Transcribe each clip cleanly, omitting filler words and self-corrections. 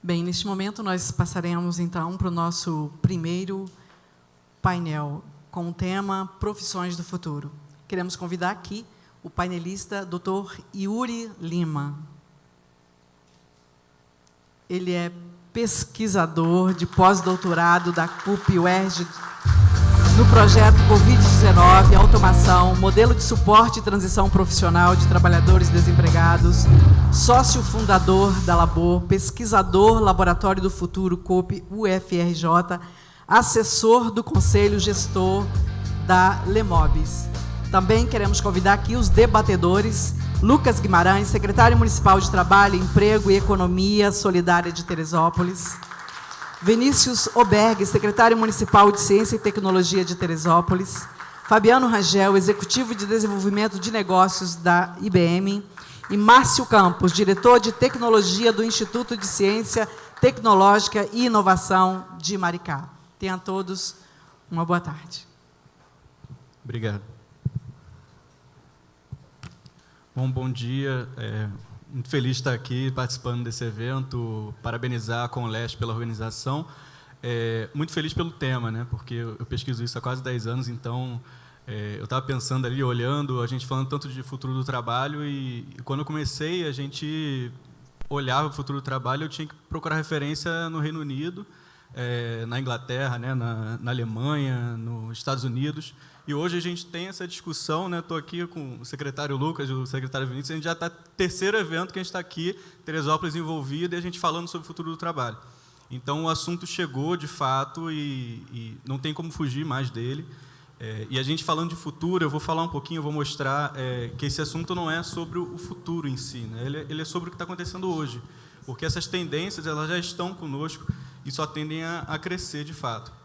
Bem, neste momento nós passaremos então para o nosso primeiro painel com o tema Profissões do Futuro. Queremos convidar aqui o painelista Dr. Yuri Lima. Ele é pesquisador de pós-doutorado da CUP-UERJ no projeto Covid-19, automação, modelo de suporte e transição profissional de trabalhadores desempregados, sócio fundador da Labor, pesquisador Laboratório do Futuro CUP-UFRJ, assessor do Conselho Gestor da Lemobis. Também queremos convidar aqui os debatedores: Lucas Guimarães, secretário municipal de Trabalho, Emprego e Economia Solidária de Teresópolis; Vinícius Oberg, secretário municipal de Ciência e Tecnologia de Teresópolis; Fabiano Rangel, executivo de desenvolvimento de negócios da IBM; e Márcio Campos, diretor de tecnologia do Instituto de Ciência Tecnológica e Inovação de Maricá. Tenham todos uma boa tarde. Obrigado. Bom dia. Muito feliz de estar aqui participando desse evento, parabenizar a Conleste pela organização. Muito feliz pelo tema, né? Porque eu pesquiso isso há quase 10 anos, então eu estava pensando ali, olhando, a gente falando tanto de futuro do trabalho, e quando eu comecei, a gente olhava o futuro do trabalho, eu tinha que procurar referência no Reino Unido, na Inglaterra, né? na Alemanha, nos Estados Unidos. E hoje a gente tem essa discussão, né? Estou aqui com o secretário Lucas e o secretário Vinícius, a gente já está no terceiro evento que a gente está aqui, Teresópolis envolvida, e a gente falando sobre o futuro do trabalho. Então, o assunto chegou, de fato, e não tem como fugir mais dele. E a gente falando de futuro, eu vou falar um pouquinho, eu vou mostrar que esse assunto não é sobre o futuro em si, né? Ele é sobre o que está acontecendo hoje, porque essas tendências elas já estão conosco e só tendem a crescer, de fato.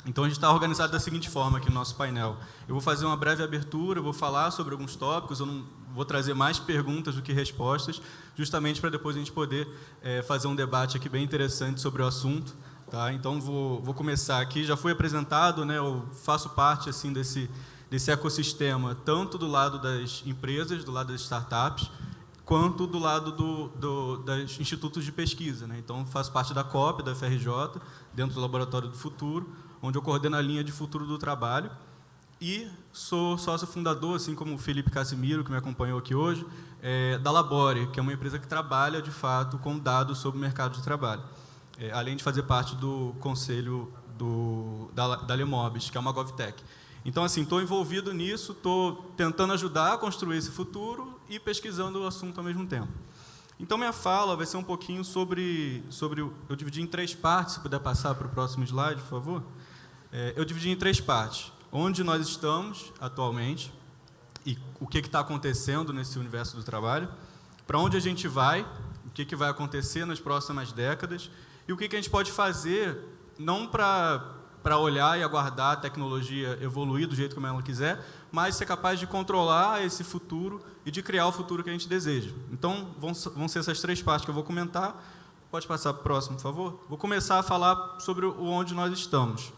Então, a gente está organizado da seguinte forma aqui no nosso painel. Eu vou fazer uma breve abertura, eu vou falar sobre alguns tópicos, eu não vou trazer mais perguntas do que respostas, justamente para depois a gente poder fazer um debate aqui bem interessante sobre o assunto. Tá? Então, vou começar aqui. Já fui apresentado, né, eu faço parte assim, desse ecossistema, tanto do lado das empresas, do lado das startups, quanto do lado dos institutos de pesquisa, né? Então, faço parte da COP, da FRJ, dentro do Laboratório do Futuro, onde eu coordeno a linha de futuro do trabalho, e sou sócio fundador, assim como o Felipe Casimiro, que me acompanhou aqui hoje, da Labore, que é uma empresa que trabalha, de fato, com dados sobre o mercado de trabalho, além de fazer parte do conselho da Lemobis, que é uma GovTech. Então, assim, estou envolvido nisso, estou tentando ajudar a construir esse futuro e pesquisando o assunto ao mesmo tempo. Então, minha fala vai ser um pouquinho sobre eu dividi em 3 partes, se puder passar para o próximo slide, por favor. Eu dividi em 3 partes. Onde nós estamos atualmente e o que está acontecendo nesse universo do trabalho, para onde a gente vai, o que vai acontecer nas próximas décadas e o que a gente pode fazer, não para olhar e aguardar a tecnologia evoluir do jeito como ela quiser, mas ser capaz de controlar esse futuro e de criar o futuro que a gente deseja. Então, vão ser essas 3 partes que eu vou comentar. Pode passar para o próximo, por favor? Vou começar a falar sobre onde nós estamos.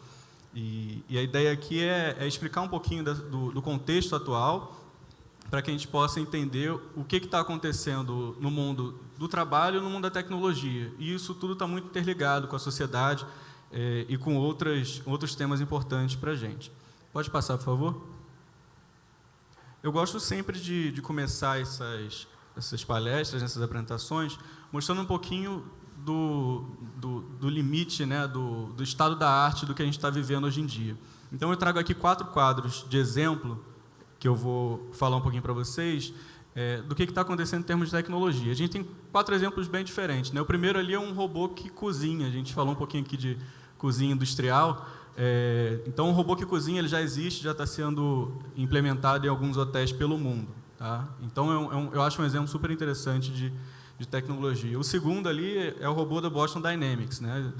E a ideia aqui é explicar um pouquinho do contexto atual, para que a gente possa entender o que está acontecendo no mundo do trabalho e no mundo da tecnologia. E isso tudo está muito interligado com a sociedade e com outros temas importantes para a gente. Pode passar, por favor? Eu gosto sempre de começar essas palestras, essas apresentações, mostrando um pouquinho do limite, né, do estado da arte do que a gente está vivendo hoje em dia. Então, eu trago aqui 4 quadros de exemplo, que eu vou falar um pouquinho para vocês, do que está acontecendo em termos de tecnologia. A gente tem 4 exemplos bem diferentes, né? O primeiro ali é um robô que cozinha. A gente falou um pouquinho aqui de cozinha industrial. Então, o robô que cozinha ele já existe, já está sendo implementado em alguns hotéis pelo mundo. Tá? Então, eu acho um exemplo super interessante de tecnologia. O segundo ali é o robô da Boston Dynamics, né?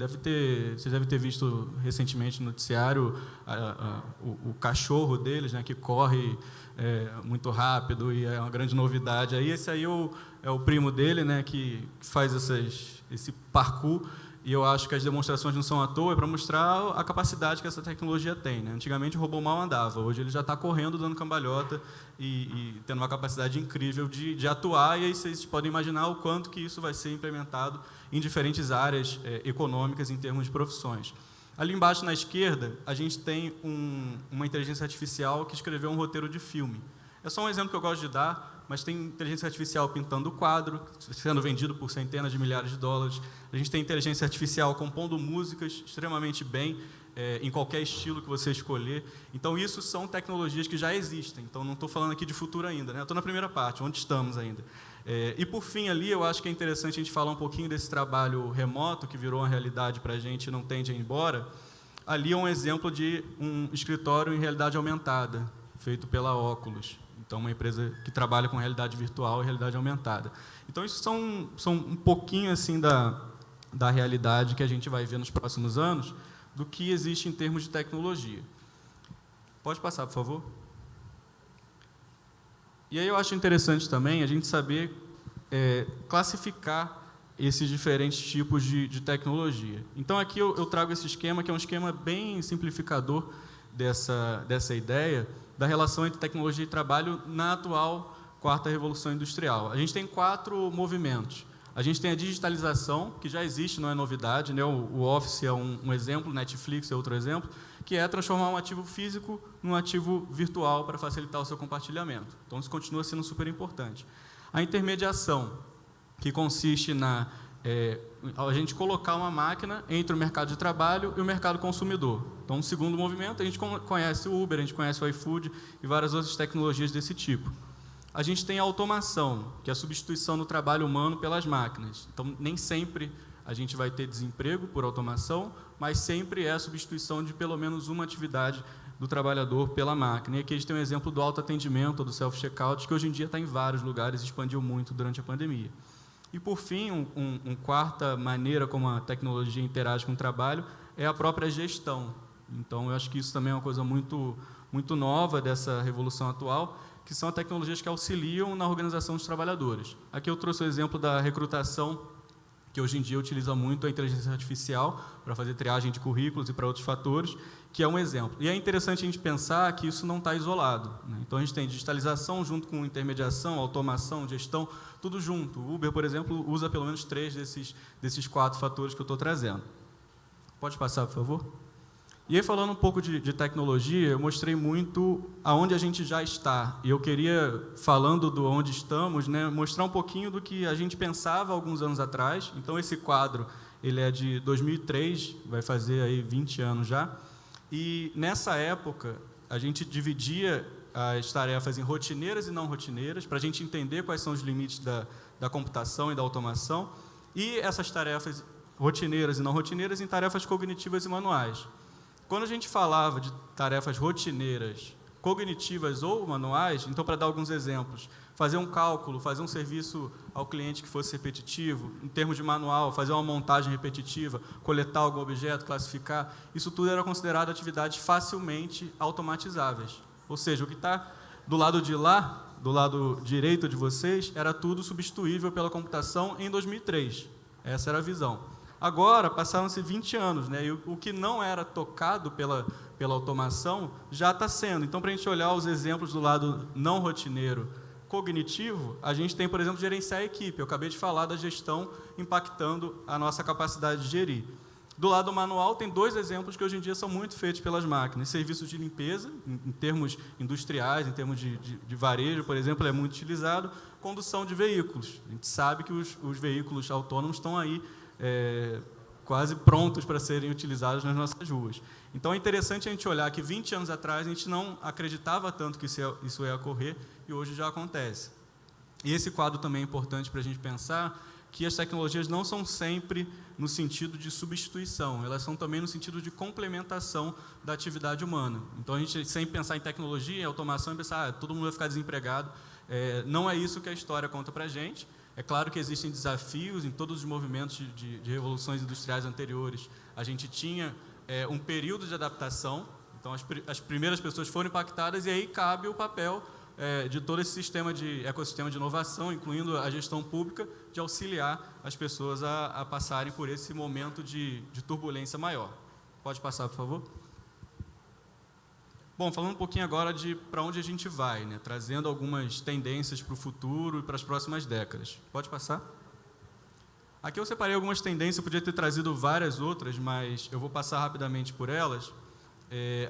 Você deve ter visto recentemente no noticiário o cachorro deles, né, que corre muito rápido e é uma grande novidade. Aí esse aí é o primo dele, né, que faz esse parkour E eu acho que as demonstrações não são à toa, é para mostrar a capacidade que essa tecnologia tem, né? Antigamente o robô mal andava, hoje ele já está correndo, dando cambalhota e tendo uma capacidade incrível de atuar, e aí vocês podem imaginar o quanto que isso vai ser implementado em diferentes áreas econômicas em termos de profissões. Ali embaixo, na esquerda, a gente tem uma inteligência artificial que escreveu um roteiro de filme. É só um exemplo que eu gosto de dar, mas tem inteligência artificial pintando o quadro, sendo vendido por centenas de milhares de dólares. A gente tem inteligência artificial compondo músicas extremamente bem, em qualquer estilo que você escolher. Então, isso são tecnologias que já existem. Então, não estou falando aqui de futuro ainda, né? Estou na primeira parte, onde estamos ainda. E, por fim, ali, eu acho que é interessante a gente falar um pouquinho desse trabalho remoto, que virou uma realidade para a gente e não tende a ir embora. Ali é um exemplo de um escritório em realidade aumentada, feito pela Oculus. Então, uma empresa que trabalha com realidade virtual e realidade aumentada. Então, isso são um pouquinho assim da realidade que a gente vai ver nos próximos anos, do que existe em termos de tecnologia. Pode passar, por favor? E aí eu acho interessante também a gente saber classificar esses diferentes tipos de tecnologia. Então, aqui eu trago esse esquema, que é um esquema bem simplificador dessa ideia da relação entre tecnologia e trabalho na atual quarta revolução industrial. A gente tem 4 movimentos. A gente tem a digitalização, que já existe, não é novidade, né? O Office é um exemplo, o Netflix é outro exemplo, que é transformar um ativo físico num ativo virtual para facilitar o seu compartilhamento. Então, isso continua sendo super importante. A intermediação, que consiste a gente colocar uma máquina entre o mercado de trabalho e o mercado consumidor. Então, um segundo movimento, a gente conhece o Uber, a gente conhece o iFood e várias outras tecnologias desse tipo. A gente tem a automação, que é a substituição do trabalho humano pelas máquinas. Então, nem sempre a gente vai ter desemprego por automação, mas sempre é a substituição de pelo menos uma atividade do trabalhador pela máquina. E aqui a gente tem um exemplo do autoatendimento, do self-checkout, que hoje em dia está em vários lugares e expandiu muito durante a pandemia. E, por fim, uma quarta maneira como a tecnologia interage com o trabalho é a própria gestão. Então, eu acho que isso também é uma coisa muito, muito nova dessa revolução atual, que são tecnologias que auxiliam na organização dos trabalhadores. Aqui eu trouxe o exemplo da recrutação, que hoje em dia utiliza muito a inteligência artificial para fazer triagem de currículos e para outros fatores, que é um exemplo. E é interessante a gente pensar que isso não está isolado, né? Então, a gente tem digitalização junto com intermediação, automação, gestão, tudo junto. O Uber, por exemplo, usa pelo menos 3 desses 4 fatores que eu estou trazendo. Pode passar, por favor? E aí, falando um pouco de tecnologia, eu mostrei muito aonde a gente já está. E eu queria, falando do onde estamos, né, mostrar um pouquinho do que a gente pensava alguns anos atrás. Então, esse quadro ele é de 2003, vai fazer aí 20 anos já. E, nessa época, a gente dividia as tarefas em rotineiras e não rotineiras, para a gente entender quais são os limites da computação e da automação, e essas tarefas rotineiras e não rotineiras em tarefas cognitivas e manuais. Quando a gente falava de tarefas rotineiras, cognitivas ou manuais, então, para dar alguns exemplos, fazer um cálculo, fazer um serviço ao cliente que fosse repetitivo, em termos de manual, fazer uma montagem repetitiva, coletar algum objeto, classificar, isso tudo era considerado atividades facilmente automatizáveis. Ou seja, o que está do lado de lá, do lado direito de vocês, era tudo substituível pela computação em 2003. Essa era a visão. Agora, passaram-se 20 anos, né? E o que não era tocado pela automação já está sendo. Então, para a gente olhar os exemplos do lado não rotineiro, cognitivo, a gente tem, por exemplo, gerenciar a equipe. Eu acabei de falar da gestão impactando a nossa capacidade de gerir. Do lado manual, tem 2 exemplos que hoje em dia são muito feitos pelas máquinas. Serviços de limpeza, em termos industriais, em termos de varejo, por exemplo, é muito utilizado. Condução de veículos. A gente sabe que os veículos autônomos estão aí quase prontos para serem utilizados nas nossas ruas. Então, é interessante a gente olhar que 20 anos atrás a gente não acreditava tanto que isso ia ocorrer e hoje já acontece. E esse quadro também é importante para a gente pensar que as tecnologias não são sempre no sentido de substituição, elas são também no sentido de complementação da atividade humana. Então, a gente sempre pensar em tecnologia, em automação, e pensar, todo mundo vai ficar desempregado. Não é isso que a história conta para a gente. É claro que existem desafios em todos os movimentos de revoluções industriais anteriores. A gente tinha um período de adaptação, então as primeiras pessoas foram impactadas e aí cabe o papel de todo esse ecossistema de inovação, incluindo a gestão pública, de auxiliar as pessoas a passarem por esse momento de turbulência maior. Pode passar, por favor? Bom, falando um pouquinho agora de para onde a gente vai, né? Trazendo algumas tendências para o futuro e para as próximas décadas. Pode passar? Aqui eu separei algumas tendências, eu podia ter trazido várias outras, mas eu vou passar rapidamente por elas.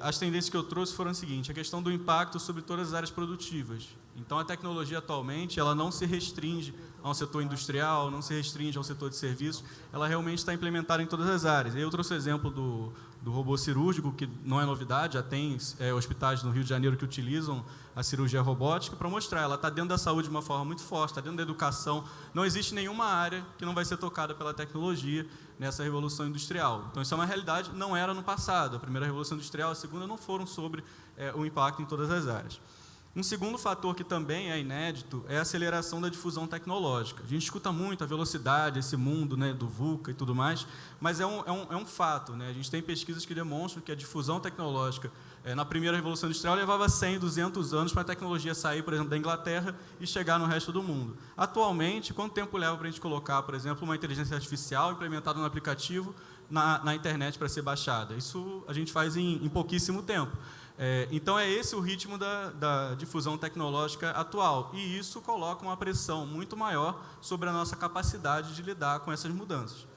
As tendências que eu trouxe foram as seguintes: a questão do impacto sobre todas as áreas produtivas. Então, a tecnologia atualmente, ela não se restringe a um setor industrial, não se restringe ao setor de serviços, ela realmente está implementada em todas as áreas. Eu trouxe o exemplo do robô cirúrgico, que não é novidade, já tem hospitais no Rio de Janeiro que utilizam a cirurgia robótica para mostrar, ela está dentro da saúde de uma forma muito forte, está dentro da educação, não existe nenhuma área que não vai ser tocada pela tecnologia nessa revolução industrial. Então, isso é uma realidade, não era no passado. A primeira revolução industrial, a segunda, não foram sobre o impacto em todas as áreas. Um segundo fator que também é inédito é a aceleração da difusão tecnológica. A gente escuta muito a velocidade, esse mundo, né, do VUCA e tudo mais, mas é um fato, né? A gente tem pesquisas que demonstram que a difusão tecnológica, na primeira Revolução Industrial, levava 100, 200 anos para a tecnologia sair, por exemplo, da Inglaterra e chegar no resto do mundo. Atualmente, quanto tempo leva para a gente colocar, por exemplo, uma inteligência artificial implementada no aplicativo na internet para ser baixada? Isso a gente faz em pouquíssimo tempo. Então, é esse o ritmo da difusão tecnológica atual, e isso coloca uma pressão muito maior sobre a nossa capacidade de lidar com essas mudanças.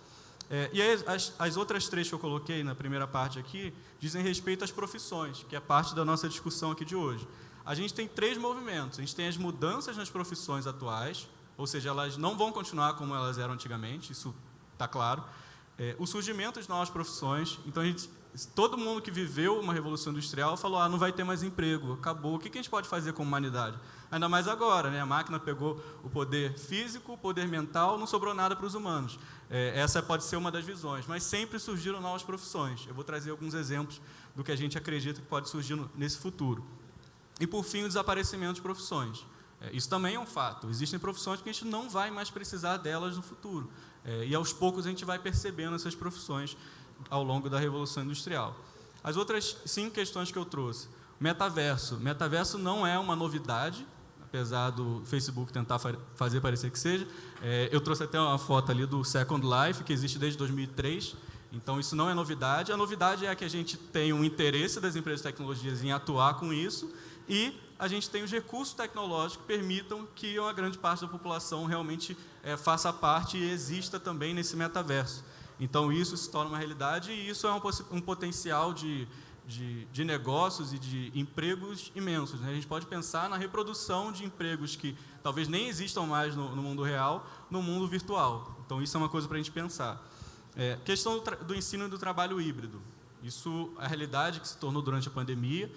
E aí, as outras três que eu coloquei na primeira parte aqui dizem respeito às profissões, que é parte da nossa discussão aqui de hoje. A gente tem três movimentos. A gente tem as mudanças nas profissões atuais, ou seja, elas não vão continuar como elas eram antigamente, isso está claro. O surgimento de novas profissões. Então, todo mundo que viveu uma revolução industrial falou: não vai ter mais emprego, acabou. O que a gente pode fazer como humanidade? Ainda mais agora, né? A máquina pegou o poder físico, o poder mental, não sobrou nada para os humanos. Essa pode ser uma das visões, mas sempre surgiram novas profissões. Eu vou trazer alguns exemplos do que a gente acredita que pode surgir nesse futuro. E, por fim, o desaparecimento de profissões. Isso também é um fato. Existem profissões que a gente não vai mais precisar delas no futuro. E, aos poucos, a gente vai percebendo essas profissões ao longo da Revolução Industrial. As outras 5 questões que eu trouxe. Metaverso. Metaverso não é uma novidade, apesar do Facebook tentar fazer parecer que seja. Eu trouxe até uma foto ali do Second Life, que existe desde 2003. Então, isso não é novidade. A novidade é que a gente tem um interesse das empresas de tecnologias em atuar com isso, e a gente tem os recursos tecnológicos que permitam que uma grande parte da população realmente faça parte e exista também nesse metaverso. Então, isso se torna uma realidade, e isso é um potencial de negócios e de empregos imensos, né? A gente pode pensar na reprodução de empregos que talvez nem existam mais no mundo real, no mundo virtual. Então, isso é uma coisa para a gente pensar. Questão do ensino e do trabalho híbrido. Isso é a realidade que se tornou durante a pandemia.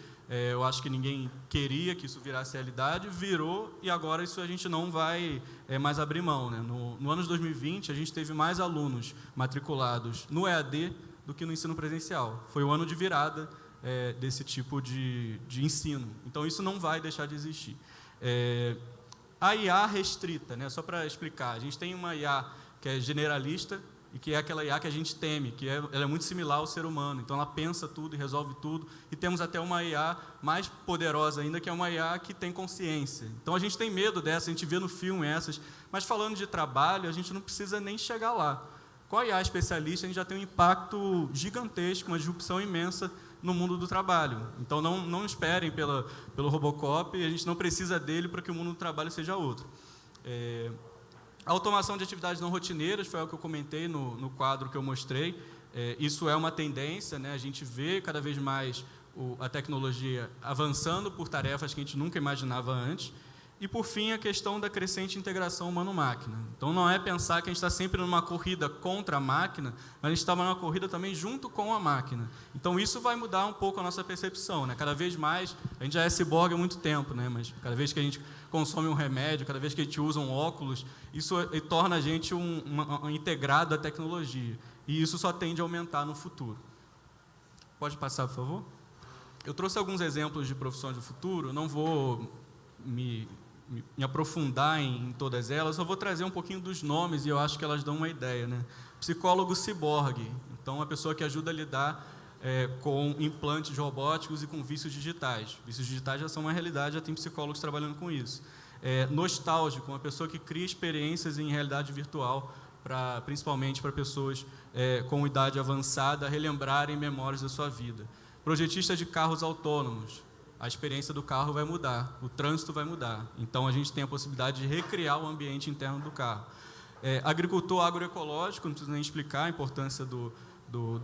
Eu acho que ninguém queria que isso virasse realidade, virou, e agora isso a gente não vai mais abrir mão, né? No ano de 2020, a gente teve mais alunos matriculados no EAD do que no ensino presencial. Foi o ano de virada desse tipo de ensino. Então, isso não vai deixar de existir. A IA restrita, né? Só para explicar, a gente tem uma IA que é generalista, e que é aquela IA que a gente teme, que ela é muito similar ao ser humano. Então, ela pensa tudo e resolve tudo. E temos até uma IA mais poderosa ainda, que é uma IA que tem consciência. Então, a gente tem medo dessa, a gente vê no filme essas. Mas, falando de trabalho, a gente não precisa nem chegar lá. Com a IA especialista, a gente já tem um impacto gigantesco, uma disrupção imensa no mundo do trabalho. Então, não esperem pelo Robocop, a gente não precisa dele para que o mundo do trabalho seja outro. A automação de atividades não rotineiras foi o que eu comentei no quadro que eu mostrei. Isso é uma tendência, né? A gente vê cada vez mais a tecnologia avançando por tarefas que a gente nunca imaginava antes. E, por fim, a questão da crescente integração humano-máquina. Então, não é pensar que a gente está sempre numa corrida contra a máquina, mas a gente está numa corrida também junto com a máquina. Então, isso vai mudar um pouco a nossa percepção, né? Cada vez mais, a gente já é ciborgue há muito tempo, né? Mas cada vez que a gente consome um remédio, cada vez que a gente usa um óculos, isso torna a gente um integrado à tecnologia. E isso só tende a aumentar no futuro. Pode passar, por favor? Eu trouxe alguns exemplos de profissões do futuro, não vou me aprofundar em todas elas, só vou trazer um pouquinho dos nomes, e eu acho que elas dão uma ideia, né? Psicólogo ciborgue, então uma pessoa que ajuda a lidar com implantes robóticos e com vícios digitais. Vícios digitais já são uma realidade, já tem psicólogos trabalhando com isso. Nostálgico, uma pessoa que cria experiências em realidade virtual, principalmente para pessoas com idade avançada relembrarem memórias da sua vida. Projetista de carros autônomos, a experiência do carro vai mudar, o trânsito vai mudar. Então, a gente tem a possibilidade de recriar o ambiente interno do carro. Agricultor agroecológico, não preciso nem explicar a importância do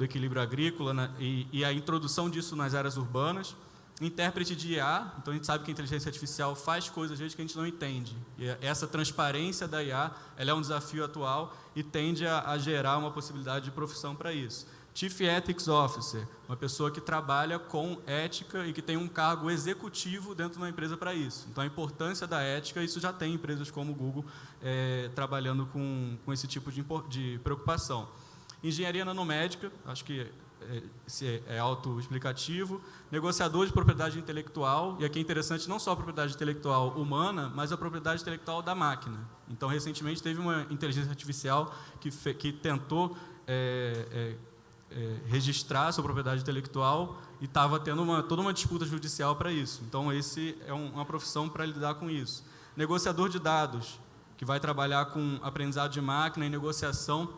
equilíbrio agrícola, né, e a introdução disso nas áreas urbanas. Intérprete de IA, então a gente sabe que a inteligência artificial faz coisas às vezes que a gente não entende. E essa transparência da IA, ela é um desafio atual e tende a gerar uma possibilidade de profissão para isso. Chief Ethics Officer, uma pessoa que trabalha com ética e que tem um cargo executivo dentro de uma empresa para isso. Então, a importância da ética, isso já tem empresas como o Google trabalhando com esse tipo de preocupação. Engenharia nanomédica, acho que é autoexplicativo. Negociador de propriedade intelectual, e aqui é interessante não só a propriedade intelectual humana, mas a propriedade intelectual da máquina. Então, recentemente, teve uma inteligência artificial que tentou registrar a sua propriedade intelectual e estava tendo toda uma disputa judicial para isso. Então, esse é uma profissão para lidar com isso. Negociador de dados, que vai trabalhar com aprendizado de máquina e negociação.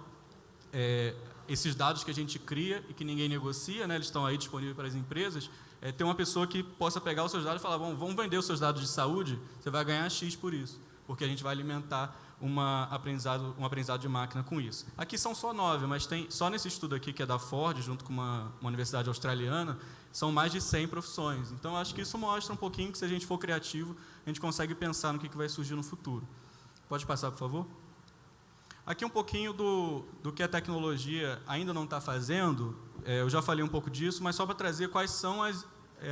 Esses dados que a gente cria e que ninguém negocia, né, eles estão aí disponíveis para as empresas, ter uma pessoa que possa pegar os seus dados e falar, bom, vamos vender os seus dados de saúde, você vai ganhar X por isso, porque a gente vai alimentar um aprendizado de máquina com isso. Aqui são só 9, mas tem só nesse estudo aqui, que é da Ford, junto com uma universidade australiana, são mais de 100 profissões. Então, acho que isso mostra um pouquinho que, se a gente for criativo, a gente consegue pensar no que vai surgir no futuro. Pode passar, por favor? Aqui um pouquinho do que a tecnologia ainda não está fazendo. Eu já falei um pouco disso, mas só para trazer quais são as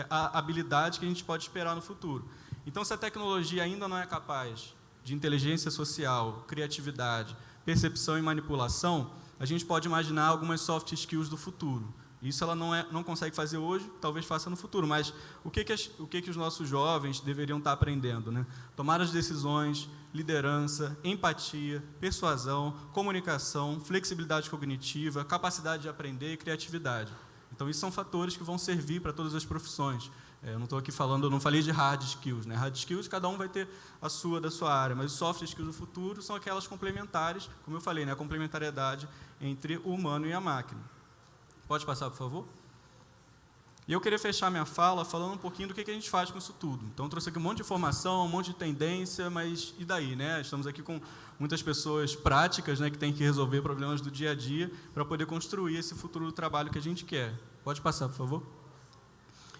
habilidades que a gente pode esperar no futuro. Então, se a tecnologia ainda não é capaz de inteligência social, criatividade, percepção e manipulação, a gente pode imaginar algumas soft skills do futuro. Isso ela não consegue fazer hoje, talvez faça no futuro, mas o que os nossos jovens deveriam estar aprendendo, né? Tomar as decisões, liderança, empatia, persuasão, comunicação, flexibilidade cognitiva, capacidade de aprender e criatividade. Então, isso são fatores que vão servir para todas as profissões. Eu não estou aqui falando, eu não falei de hard skills, né? Hard skills, cada um vai ter da sua área, mas os soft skills do futuro são aquelas complementares, como eu falei, né? A complementariedade entre o humano e a máquina. Pode passar, por favor? E eu queria fechar minha fala falando um pouquinho do que a gente faz com isso tudo. Então, eu trouxe aqui um monte de informação, um monte de tendência, mas e daí, né? Estamos aqui com muitas pessoas práticas, né, que têm que resolver problemas do dia a dia para poder construir esse futuro do trabalho que a gente quer. Pode passar, por favor?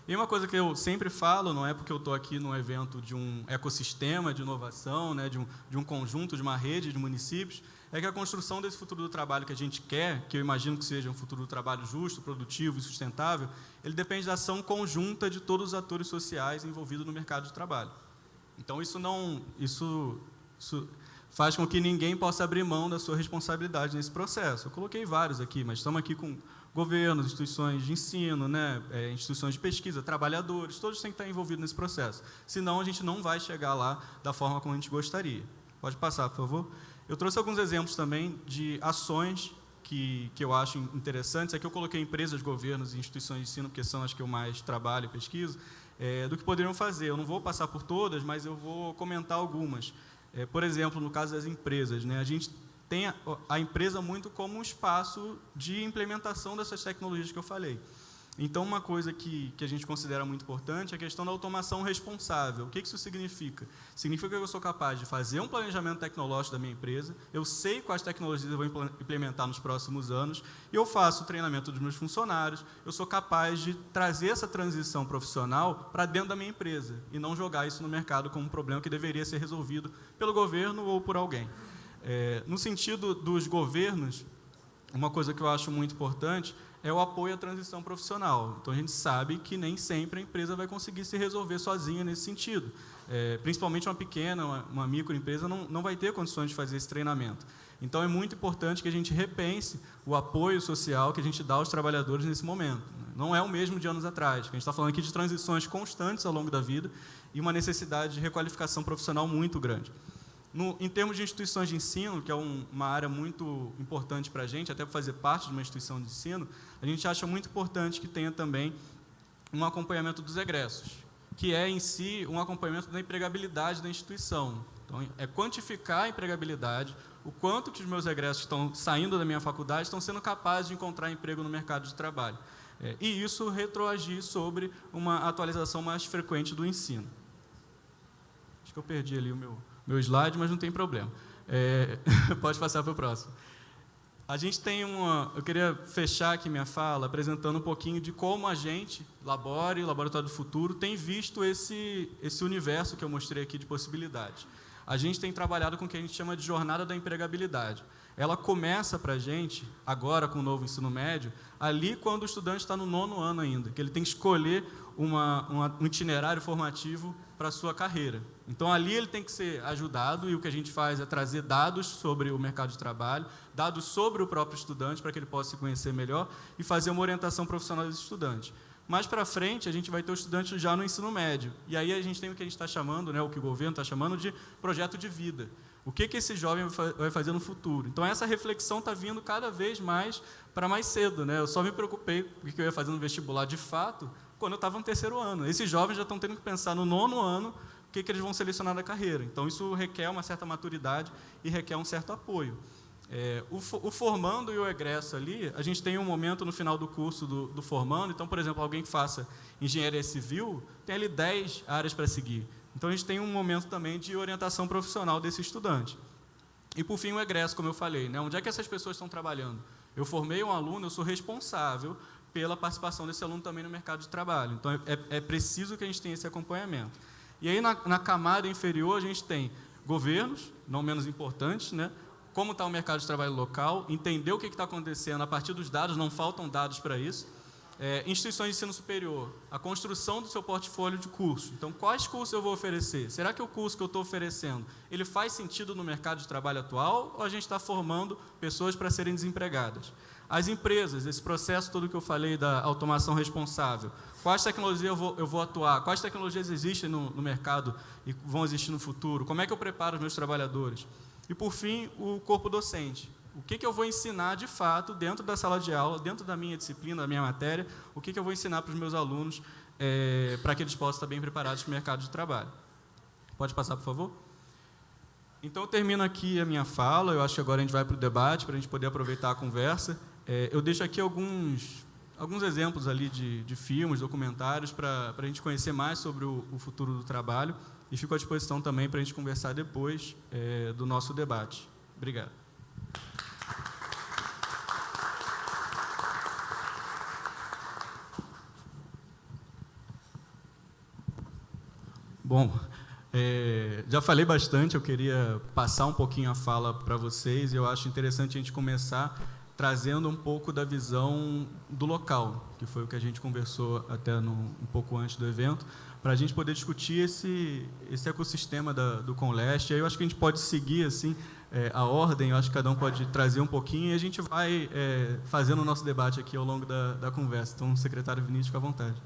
E uma coisa que eu sempre falo, não é porque eu estou aqui num evento de um ecossistema de inovação, né, de um conjunto, de uma rede de municípios, é que a construção desse futuro do trabalho que a gente quer, que eu imagino que seja um futuro do trabalho justo, produtivo e sustentável, ele depende da ação conjunta de todos os atores sociais envolvidos no mercado de trabalho. Então, isso faz com que ninguém possa abrir mão da sua responsabilidade nesse processo. Eu coloquei vários aqui, mas estamos aqui com governos, instituições de ensino, né, instituições de pesquisa, trabalhadores, todos têm que estar envolvidos nesse processo. Senão, a gente não vai chegar lá da forma como a gente gostaria. Pode passar, por favor? Eu trouxe alguns exemplos também de ações que eu acho interessantes. Aqui eu coloquei empresas, governos e instituições de ensino, porque são as que eu mais trabalho e pesquiso, do que poderiam fazer. Eu não vou passar por todas, mas eu vou comentar algumas. Por exemplo, no caso das empresas, né, a gente tem a empresa muito como um espaço de implementação dessas tecnologias que eu falei. Então, uma coisa que a gente considera muito importante é a questão da automação responsável. O que isso significa? Significa que eu sou capaz de fazer um planejamento tecnológico da minha empresa, eu sei quais tecnologias eu vou implementar nos próximos anos, e eu faço o treinamento dos meus funcionários, eu sou capaz de trazer essa transição profissional para dentro da minha empresa, e não jogar isso no mercado como um problema que deveria ser resolvido pelo governo ou por alguém. No sentido dos governos, uma coisa que eu acho muito importante é o apoio à transição profissional. Então, a gente sabe que nem sempre a empresa vai conseguir se resolver sozinha nesse sentido. Principalmente uma pequena, uma microempresa não vai ter condições de fazer esse treinamento. Então, é muito importante que a gente repense o apoio social que a gente dá aos trabalhadores nesse momento. Não é o mesmo de anos atrás. A gente está falando aqui de transições constantes ao longo da vida e uma necessidade de requalificação profissional muito grande. Em termos de instituições de ensino, que é uma área muito importante para a gente, até para fazer parte de uma instituição de ensino, a gente acha muito importante que tenha também um acompanhamento dos egressos, que é, em si, um acompanhamento da empregabilidade da instituição. Então, é quantificar a empregabilidade, o quanto que os meus egressos que estão saindo da minha faculdade estão sendo capazes de encontrar emprego no mercado de trabalho. E isso retroagir sobre uma atualização mais frequente do ensino. Acho que eu perdi ali o meu slide, mas não tem problema. Pode passar para o próximo. A gente tem eu queria fechar aqui minha fala apresentando um pouquinho de como a gente, Labore, o Laboratório do Futuro, tem visto esse universo que eu mostrei aqui de possibilidades. A gente tem trabalhado com o que a gente chama de jornada da empregabilidade. Ela começa para a gente, agora com o novo ensino médio, ali quando o estudante está no 9º ano ainda, que ele tem que escolher um itinerário formativo para a sua carreira. Então, ali ele tem que ser ajudado, e o que a gente faz é trazer dados sobre o mercado de trabalho, dados sobre o próprio estudante, para que ele possa se conhecer melhor, e fazer uma orientação profissional desse estudante. Mais para frente, a gente vai ter o estudante já no ensino médio, e aí a gente tem o que a gente está chamando, né, o que o governo está chamando de projeto de vida. O que esse jovem vai fazer no futuro? Então, essa reflexão está vindo cada vez mais para mais cedo, né? Eu só me preocupei com o que eu ia fazer no vestibular, de fato, quando eu estava no 3º ano. Esses jovens já estão tendo que pensar no 9º ano o que eles vão selecionar da carreira. Então, isso requer uma certa maturidade e requer um certo apoio. O formando e o egresso ali, a gente tem um momento no final do curso do formando. Então, por exemplo, alguém que faça engenharia civil, tem ali 10 áreas para seguir. Então, a gente tem um momento também de orientação profissional desse estudante. E, por fim, o egresso, como eu falei, né? Onde é que essas pessoas estão trabalhando? Eu formei um aluno, eu sou responsável pela participação desse aluno também no mercado de trabalho. Então, é preciso que a gente tenha esse acompanhamento. E aí, na camada inferior, a gente tem governos, não menos importantes, né? Como está o mercado de trabalho local, entender o que está acontecendo a partir dos dados, não faltam dados para isso. Instituições de ensino superior, a construção do seu portfólio de curso. Então, quais cursos eu vou oferecer? Será que o curso que eu estou oferecendo, ele faz sentido no mercado de trabalho atual, ou a gente está formando pessoas para serem desempregadas? As empresas, esse processo todo que eu falei da automação responsável, quais tecnologias eu vou atuar? Quais tecnologias existem no mercado e vão existir no futuro? Como é que eu preparo os meus trabalhadores? E, por fim, o corpo docente. O que eu vou ensinar, de fato, dentro da sala de aula, dentro da minha disciplina, da minha matéria, o que eu vou ensinar para os meus alunos para que eles possam estar bem preparados para o mercado de trabalho. Pode passar, por favor? Então, eu termino aqui a minha fala. Eu acho que agora a gente vai para o debate, para a gente poder aproveitar a conversa. Eu deixo aqui alguns exemplos ali de filmes, documentários, para a gente conhecer mais sobre o futuro do trabalho, e fico à disposição também para a gente conversar depois do nosso debate. Obrigado. Bom, já falei bastante, eu queria passar um pouquinho a fala para vocês, e eu acho interessante a gente começar trazendo um pouco da visão do local, que foi o que a gente conversou até um pouco antes do evento, para a gente poder discutir esse ecossistema do Conleste. Aí eu acho que a gente pode seguir assim, a ordem, eu acho que cada um pode trazer um pouquinho, e a gente vai fazendo o nosso debate aqui ao longo da conversa. Então, secretário Vinícius, fica à vontade.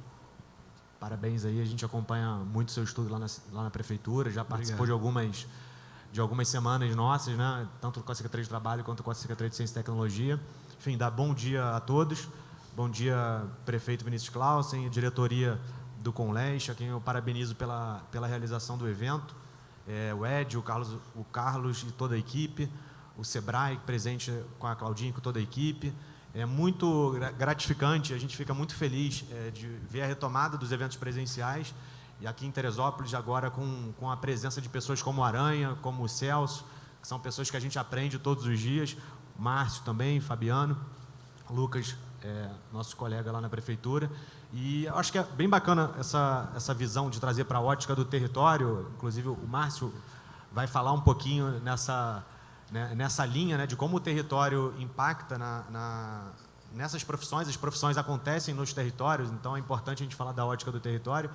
Parabéns aí, a gente acompanha muito o seu estudo lá na prefeitura, já participou de algumas semanas nossas, né? Tanto com a Secretaria de Trabalho quanto com a Secretaria de Ciência e Tecnologia. Enfim, dá bom dia a todos. Bom dia, prefeito Vinícius Clausen, diretoria do Conleste, a quem eu parabenizo pela realização do evento. O Ed, o Carlos e toda a equipe, o Sebrae presente com a Claudinha e com toda a equipe. É muito gratificante, a gente fica muito feliz de ver a retomada dos eventos presenciais, e aqui em Teresópolis agora com a presença de pessoas como o Aranha, como o Celso, que são pessoas que a gente aprende todos os dias, o Márcio também, Fabiano, Lucas, nosso colega lá na prefeitura. E eu acho que é bem bacana essa visão de trazer para a ótica do território. Inclusive o Márcio vai falar um pouquinho nessa linha, né, de como o território impacta nessas profissões. As profissões acontecem nos territórios, então é importante a gente falar da ótica do território.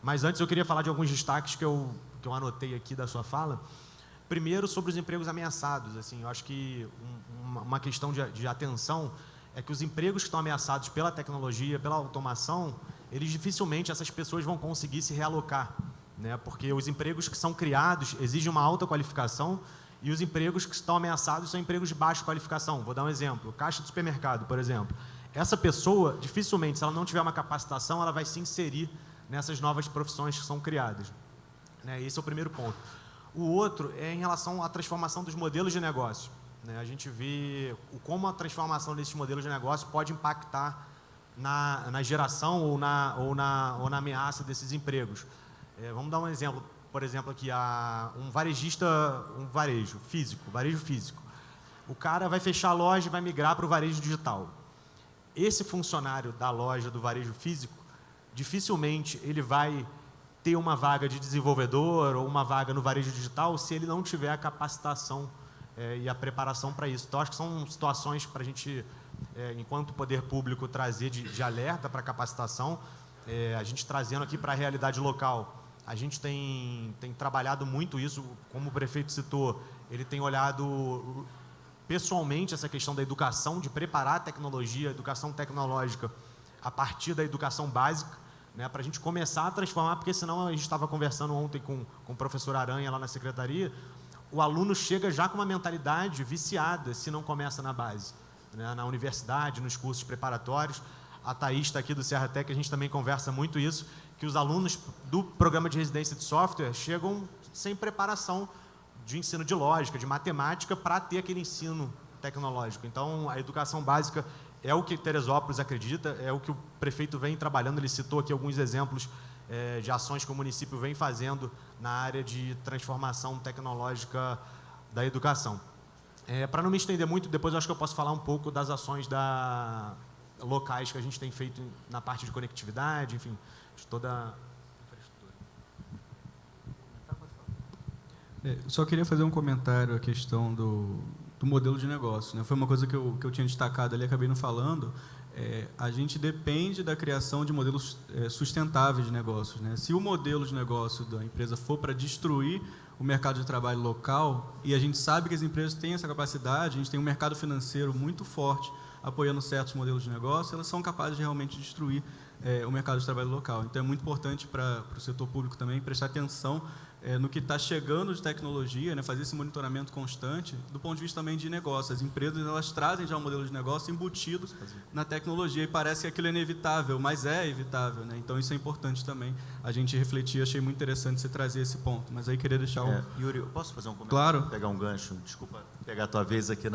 Mas antes eu queria falar de alguns destaques que eu anotei aqui da sua fala. Primeiro, sobre os empregos ameaçados. Assim, eu acho que uma questão de atenção é que os empregos que estão ameaçados pela tecnologia, pela automação, dificilmente essas pessoas vão conseguir se realocar, né? Porque os empregos que são criados exigem uma alta qualificação e os empregos que estão ameaçados são empregos de baixa qualificação. Vou dar um exemplo, caixa de supermercado, por exemplo. Essa pessoa, dificilmente, se ela não tiver uma capacitação, ela vai se inserir nessas novas profissões que são criadas, né? Esse é o primeiro ponto. O outro é em relação à transformação dos modelos de negócio, né? A gente vê como a transformação desses modelos de negócio pode impactar na geração ou na ameaça desses empregos. Vamos dar um exemplo, por exemplo, aqui, um varejo físico. O cara vai fechar a loja e vai migrar para o varejo digital. Esse funcionário da loja do varejo físico, dificilmente ele vai ter uma vaga de desenvolvedor ou uma vaga no varejo digital se ele não tiver a capacitação e a preparação para isso. Então, acho que são situações para a gente, enquanto poder público, trazer de alerta para a capacitação. A gente trazendo aqui para a realidade local, a gente tem trabalhado muito isso, como o prefeito citou, ele tem olhado pessoalmente essa questão da educação, de preparar a tecnologia, a educação tecnológica, a partir da educação básica, né, para a gente começar a transformar, porque senão a gente estava conversando ontem com o professor Aranha lá na secretaria, o aluno chega já com uma mentalidade viciada se não começa na base, né, na universidade, nos cursos preparatórios. A Thaís está aqui do Serra Tech, a gente também conversa muito isso, que os alunos do programa de residência de software chegam sem preparação de ensino de lógica, de matemática, para ter aquele ensino tecnológico. Então, a educação básica é o que Teresópolis acredita, é o que o prefeito vem trabalhando. Ele citou aqui alguns exemplos de ações que o município vem fazendo na área de transformação tecnológica da educação. Para não me estender muito, depois eu acho que eu posso falar um pouco das ações locais que a gente tem feito na parte de conectividade, enfim, de toda a infraestrutura. Só queria fazer um comentário à questão do modelo de negócio, né? Foi uma coisa que eu tinha destacado ali, acabei não falando. A gente depende da criação de modelos sustentáveis de negócios, né? Se o modelo de negócio da empresa for para destruir o mercado de trabalho local, e a gente sabe que as empresas têm essa capacidade, a gente tem um mercado financeiro muito forte apoiando certos modelos de negócio, elas são capazes de realmente destruir o mercado de trabalho local. Então, é muito importante para o setor público também prestar atenção no que está chegando de tecnologia, né, fazer esse monitoramento constante, do ponto de vista também de negócio. As empresas, elas trazem já um modelo de negócio embutido na tecnologia, e parece que aquilo é inevitável, mas é evitável, né? Então, isso é importante também a gente refletir. Achei muito interessante você trazer esse ponto, mas aí queria deixar Yuri, eu posso fazer um comentário? Claro. Pegar um gancho, desculpa pegar a tua vez aqui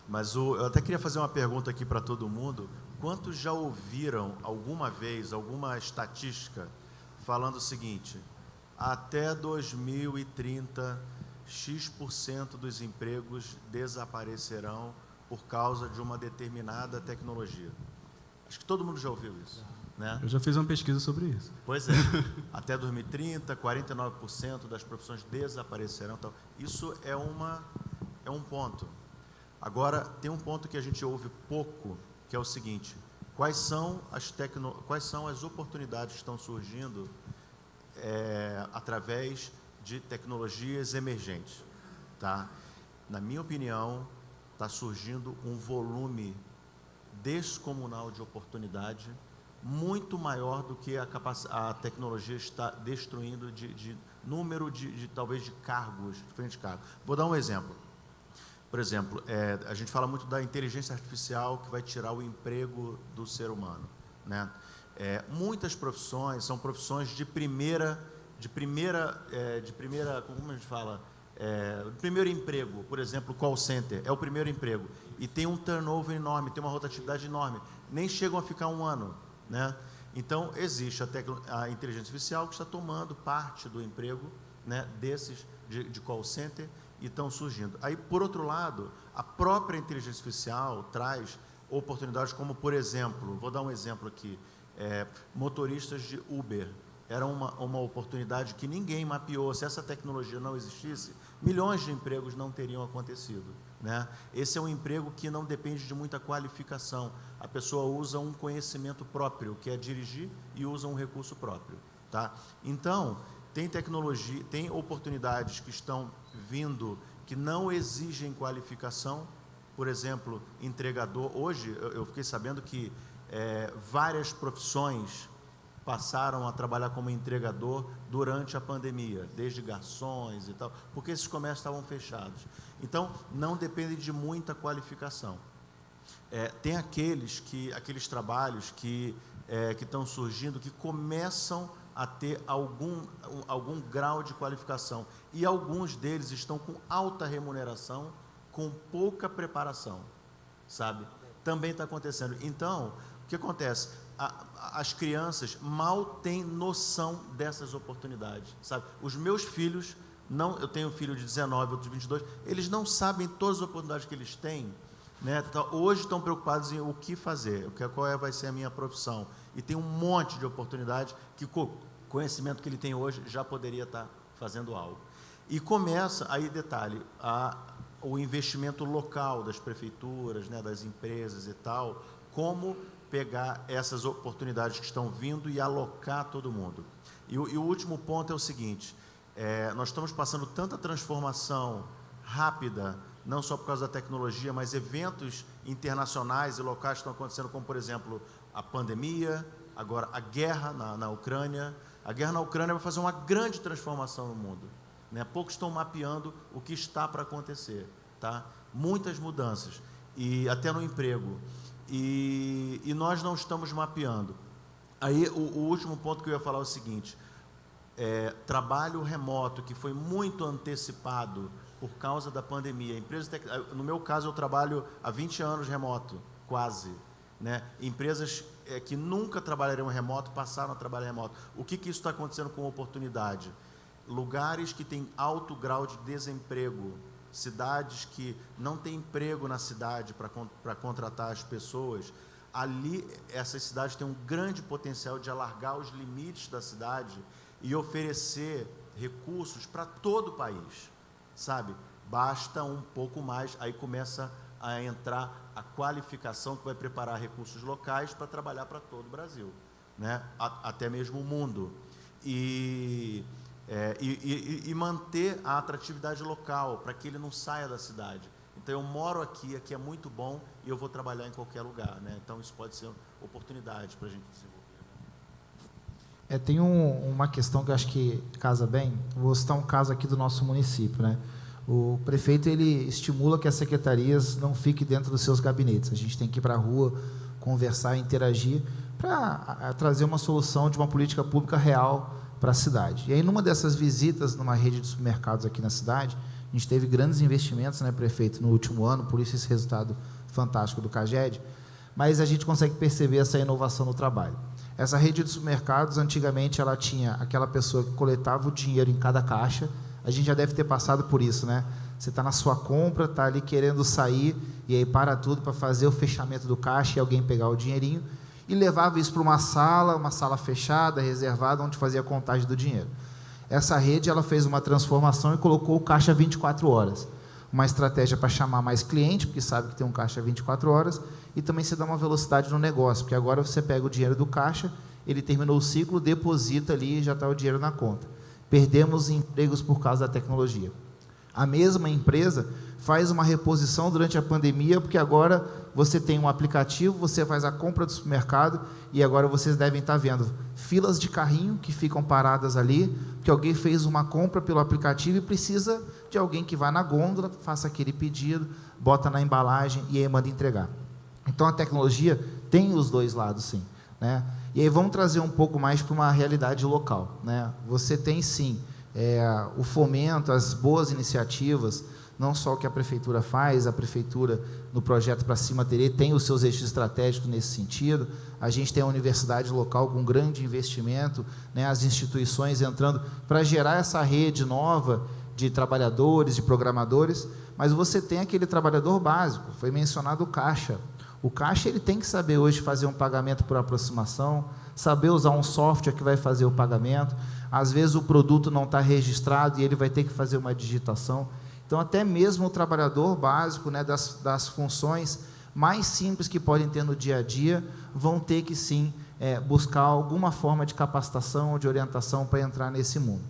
Mas eu até queria fazer uma pergunta aqui para todo mundo. Quantos já ouviram alguma vez, alguma estatística, falando o seguinte: até 2030, X% dos empregos desaparecerão por causa de uma determinada tecnologia? Acho que todo mundo já ouviu isso, né? Eu já fiz uma pesquisa sobre isso. Pois é. Até 2030, 49% das profissões desaparecerão. Então, isso é um ponto. Agora, tem um ponto que a gente ouve pouco, que é o seguinte: quais são as oportunidades que estão surgindo através de tecnologias emergentes? Tá? Na minha opinião, está surgindo um volume descomunal de oportunidade, muito maior do que a tecnologia está destruindo de número talvez de cargos, diferentes cargos. Vou dar um exemplo. Por exemplo, a gente fala muito da inteligência artificial que vai tirar o emprego do ser humano, né? Muitas profissões são profissões de primeira, como a gente fala, primeiro emprego. Por exemplo, call center é o primeiro emprego e tem um turnover enorme, tem uma rotatividade enorme, nem chegam a ficar um ano, né? Então, existe a inteligência artificial que está tomando parte do emprego, né, desses de call center, e estão surgindo. Aí, por outro lado, a própria inteligência artificial traz oportunidades como, por exemplo, vou dar um exemplo aqui, motoristas de Uber. Era uma oportunidade que ninguém mapeou. Se essa tecnologia não existisse, milhões de empregos não teriam acontecido, né? Esse é um emprego que não depende de muita qualificação. A pessoa usa um conhecimento próprio, que é dirigir, e usa um recurso próprio, tá? Então, tem tecnologia, tem oportunidades que estão vindo que não exigem qualificação. Por exemplo, entregador. Hoje, eu fiquei sabendo que várias profissões passaram a trabalhar como entregador durante a pandemia, desde garçons e tal, porque esses comércios estavam fechados. Então, não depende de muita qualificação. Tem aqueles trabalhos que estão surgindo, que começam a ter algum grau de qualificação, e alguns deles estão com alta remuneração, com pouca preparação, sabe? Também está acontecendo. Então, o que acontece? As crianças mal têm noção dessas oportunidades, sabe? Os meus filhos, eu tenho um filho de 19, outro de 22, eles não sabem todas as oportunidades que eles têm, né? Hoje estão preocupados em o que fazer, qual vai ser a minha profissão, e tem um monte de oportunidades que, com o conhecimento que ele tem hoje, já poderia estar fazendo algo. E começa, aí detalhe, o investimento local das prefeituras, né, das empresas e tal, como pegar essas oportunidades que estão vindo e alocar todo mundo. E o último ponto é o seguinte, nós estamos passando tanta transformação rápida, não só por causa da tecnologia, mas eventos internacionais e locais estão acontecendo, como, por exemplo, a pandemia, agora a guerra na Ucrânia. A guerra na Ucrânia vai fazer uma grande transformação no mundo, né? Poucos estão mapeando o que está para acontecer, tá? Muitas mudanças, e até no emprego. E nós não estamos mapeando. Aí, o último ponto que eu ia falar é o seguinte, trabalho remoto, que foi muito antecipado por causa da pandemia. No meu caso, eu trabalho há 20 anos remoto, quase, né? Empresas que nunca trabalhariam remoto, passaram a trabalhar remoto. O que isso está acontecendo com oportunidade? Lugares que têm alto grau de desemprego, cidades que não têm emprego na cidade para contratar as pessoas, ali essas cidades têm um grande potencial de alargar os limites da cidade e oferecer recursos para todo o país, sabe? Basta um pouco mais, aí começa a entrar a qualificação que vai preparar recursos locais para trabalhar para todo o Brasil, né? Até mesmo o mundo. E manter a atratividade local, para que ele não saia da cidade. Então, eu moro aqui é muito bom, e eu vou trabalhar em qualquer lugar, né? Então, isso pode ser oportunidade para a gente desenvolver. Tem uma questão que eu acho que casa bem. Vou citar um caso aqui do nosso município, né? O prefeito, ele estimula que as secretarias não fiquem dentro dos seus gabinetes. A gente tem que ir para a rua, conversar, interagir, para trazer uma solução de uma política pública real para a cidade. E aí, numa dessas visitas, numa rede de supermercados aqui na cidade, a gente teve grandes investimentos, né, prefeito, no último ano, por isso esse resultado fantástico do CAGED, mas a gente consegue perceber essa inovação no trabalho. Essa rede de supermercados, antigamente, ela tinha aquela pessoa que coletava o dinheiro em cada caixa. A gente já deve ter passado por isso, né? Você está na sua compra, está ali querendo sair, e aí para tudo para fazer o fechamento do caixa e alguém pegar o dinheirinho, e levava isso para uma sala fechada, reservada, onde fazia a contagem do dinheiro. Essa rede, ela fez uma transformação e colocou o caixa 24 horas. Uma estratégia para chamar mais cliente, porque sabe que tem um caixa 24 horas, e também se dá uma velocidade no negócio, porque agora você pega o dinheiro do caixa, ele terminou o ciclo, deposita ali e já está o dinheiro na conta. Perdemos empregos por causa da tecnologia. A mesma empresa faz uma reposição durante a pandemia, porque agora você tem um aplicativo, você faz a compra do supermercado, e agora vocês devem estar vendo filas de carrinho que ficam paradas ali, porque alguém fez uma compra pelo aplicativo e precisa de alguém que vá na gôndola, faça aquele pedido, bota na embalagem e aí manda entregar. Então, a tecnologia tem os dois lados, sim, né? E aí vamos trazer um pouco mais para uma realidade local, né? Você tem, sim, o fomento, as boas iniciativas, não só o que a prefeitura faz, a prefeitura no projeto Pra Cima Terê tem os seus eixos estratégicos nesse sentido, a gente tem a universidade local com grande investimento, né, as instituições entrando para gerar essa rede nova de trabalhadores, de programadores, mas você tem aquele trabalhador básico, foi mencionado o caixa. O caixa, ele tem que saber hoje fazer um pagamento por aproximação, saber usar um software que vai fazer o pagamento, às vezes o produto não está registrado e ele vai ter que fazer uma digitação. Então, até mesmo o trabalhador básico, né, das funções mais simples que podem ter no dia a dia, vão ter que, sim, buscar alguma forma de capacitação ou de orientação para entrar nesse mundo.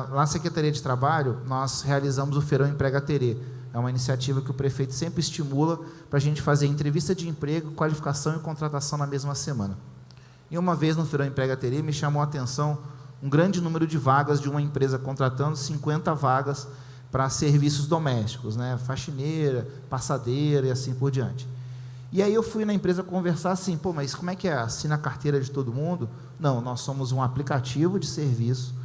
Lá na Secretaria de Trabalho, nós realizamos o Feirão Emprega Terê. É uma iniciativa que o prefeito sempre estimula para a gente fazer entrevista de emprego, qualificação e contratação na mesma semana. E uma vez no Feirão Empregateria me chamou a atenção um grande número de vagas de uma empresa contratando 50 vagas para serviços domésticos, né? Faxineira, passadeira e assim por diante. E aí eu fui na empresa conversar assim, pô, mas como é que é? Assina a carteira de todo mundo? Não, nós somos um aplicativo de serviço.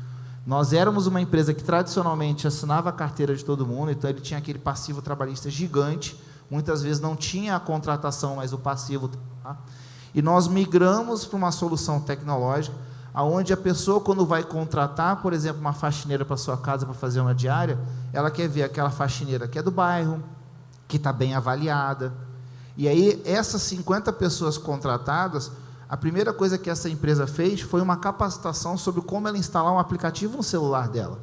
Nós éramos uma empresa que tradicionalmente assinava a carteira de todo mundo, então ele tinha aquele passivo trabalhista gigante, muitas vezes não tinha a contratação, mas o passivo. Tá? E nós migramos para uma solução tecnológica, onde a pessoa, quando vai contratar, por exemplo, uma faxineira para sua casa para fazer uma diária, ela quer ver aquela faxineira que é do bairro, que está bem avaliada. E aí, essas 50 pessoas contratadas, a primeira coisa que essa empresa fez foi uma capacitação sobre como ela instalar um aplicativo no celular dela.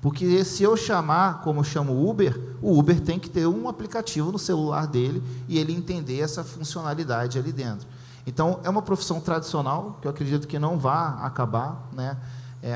Porque se eu chamar, como eu chamo o Uber tem que ter um aplicativo no celular dele e ele entender essa funcionalidade ali dentro. Então, é uma profissão tradicional, que eu acredito que não vai acabar, né?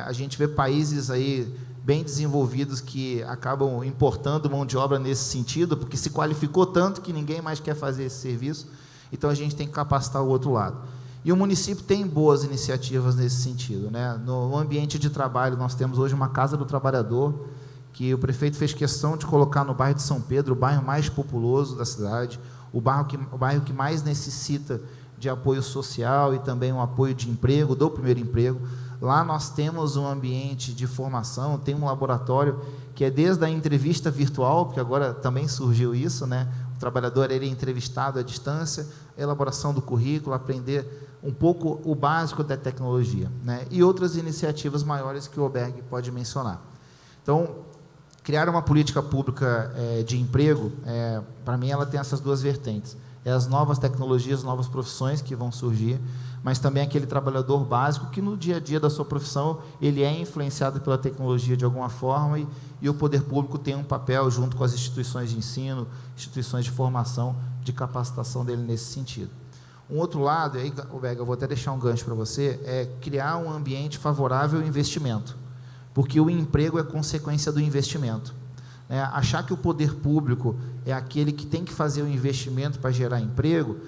A gente vê países aí bem desenvolvidos que acabam importando mão de obra nesse sentido, porque se qualificou tanto que ninguém mais quer fazer esse serviço, então a gente tem que capacitar o outro lado. E o município tem boas iniciativas nesse sentido, né? No ambiente de trabalho, nós temos hoje uma Casa do Trabalhador, que o prefeito fez questão de colocar no bairro de São Pedro, o bairro mais populoso da cidade, o bairro que mais necessita de apoio social e também um apoio de emprego, do primeiro emprego. Lá nós temos um ambiente de formação, tem um laboratório que é desde a entrevista virtual, porque agora também surgiu isso, né? O trabalhador ele é entrevistado à distância, elaboração do currículo, aprender um pouco o básico da tecnologia, né? E outras iniciativas maiores que o Oberg pode mencionar. Então, criar uma política pública de emprego, para mim ela tem essas duas vertentes. As novas tecnologias, novas profissões que vão surgir, mas também aquele trabalhador básico que no dia a dia da sua profissão ele é influenciado pela tecnologia de alguma forma e o poder público tem um papel junto com as instituições de ensino, instituições de formação, de capacitação dele nesse sentido. Um outro lado, aí, Vega, eu vou até deixar um gancho para você, é criar um ambiente favorável ao investimento, porque o emprego é consequência do investimento. Achar que o poder público é aquele que tem que fazer o investimento para gerar emprego,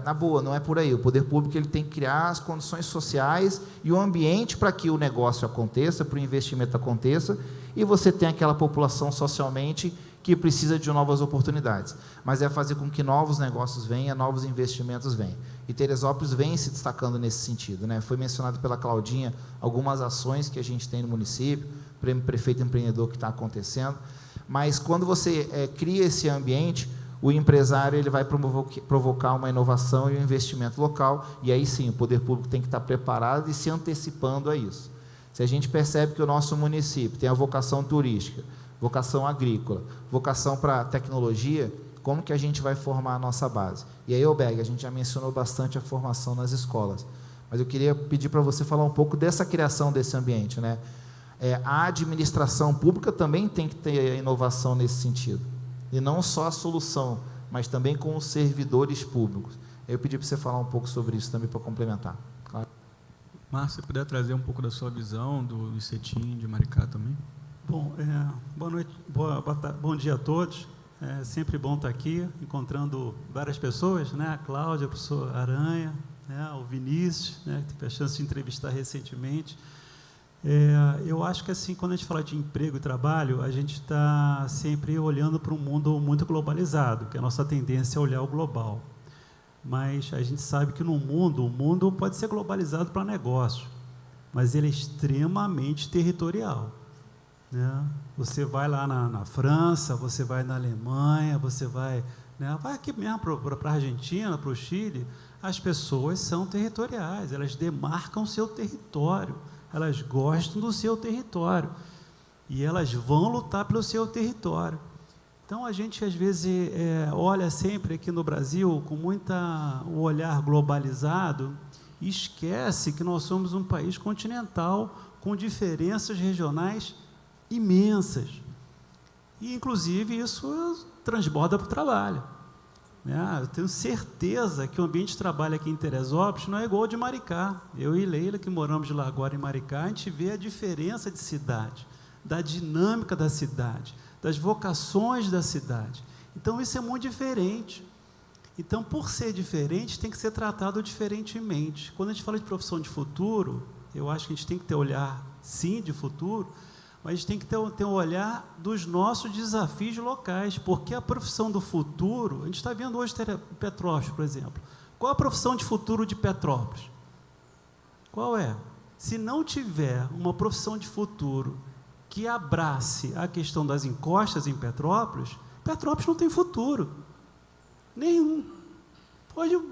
na boa, não é por aí. O poder público ele tem que criar as condições sociais e o ambiente para que o negócio aconteça, para o investimento aconteça, e você tem aquela população socialmente que precisa de novas oportunidades. Mas é fazer com que novos negócios venham, novos investimentos venham. E Teresópolis vem se destacando nesse sentido, né? Foi mencionado pela Claudinha algumas ações que a gente tem no município, Prêmio Prefeito Empreendedor que está acontecendo, mas quando você cria esse ambiente, o empresário ele vai provocar uma inovação e um investimento local, e aí sim, o poder público tem que estar preparado e se antecipando a isso. Se a gente percebe que o nosso município tem a vocação turística, vocação agrícola, vocação para tecnologia, como que a gente vai formar a nossa base? E aí, Oberg, a gente já mencionou bastante a formação nas escolas, mas eu queria pedir para você falar um pouco dessa criação desse ambiente, né? A administração pública também tem que ter inovação nesse sentido. E não só a solução, mas também com os servidores públicos. Eu pedi para você falar um pouco sobre isso também para complementar. Claro. Márcio, se puder trazer um pouco da sua visão do ICETIM, de Maricá também. Bom, boa noite, bom dia a todos. É sempre bom estar aqui, encontrando várias pessoas, né? A Cláudia, o professor Aranha, né? O Vinícius, né? Que teve a chance de entrevistar recentemente. Eu acho que, assim, quando a gente fala de emprego e trabalho, a gente está sempre olhando para um mundo muito globalizado, que a nossa tendência é olhar o global. Mas a gente sabe que no mundo, o mundo pode ser globalizado para negócio, mas ele é extremamente territorial, né? Você vai lá na França, você vai na Alemanha, você vai, né, vai aqui mesmo para a Argentina, para o Chile, as pessoas são territoriais, elas demarcam seu território. Elas gostam do seu território e elas vão lutar pelo seu território. Então, a gente, às vezes, olha sempre aqui no Brasil com o olhar globalizado e esquece que nós somos um país continental com diferenças regionais imensas. E, inclusive, isso transborda para o trabalho. Eu tenho certeza que o ambiente de trabalho aqui em Teresópolis não é igual ao de Maricá. Eu e Leila, que moramos de lá agora em Maricá, a gente vê a diferença de cidade, da dinâmica da cidade, das vocações da cidade. Então, isso é muito diferente. Então, por ser diferente, tem que ser tratado diferentemente. Quando a gente fala de profissão de futuro, eu acho que a gente tem que ter olhar, sim, de futuro, mas a gente tem que ter um olhar dos nossos desafios locais, porque a profissão do futuro, a gente está vendo hoje Petrópolis, por exemplo. Qual a profissão de futuro de Petrópolis? Qual é? Se não tiver uma profissão de futuro que abrace a questão das encostas em Petrópolis, Petrópolis não tem futuro. Nenhum.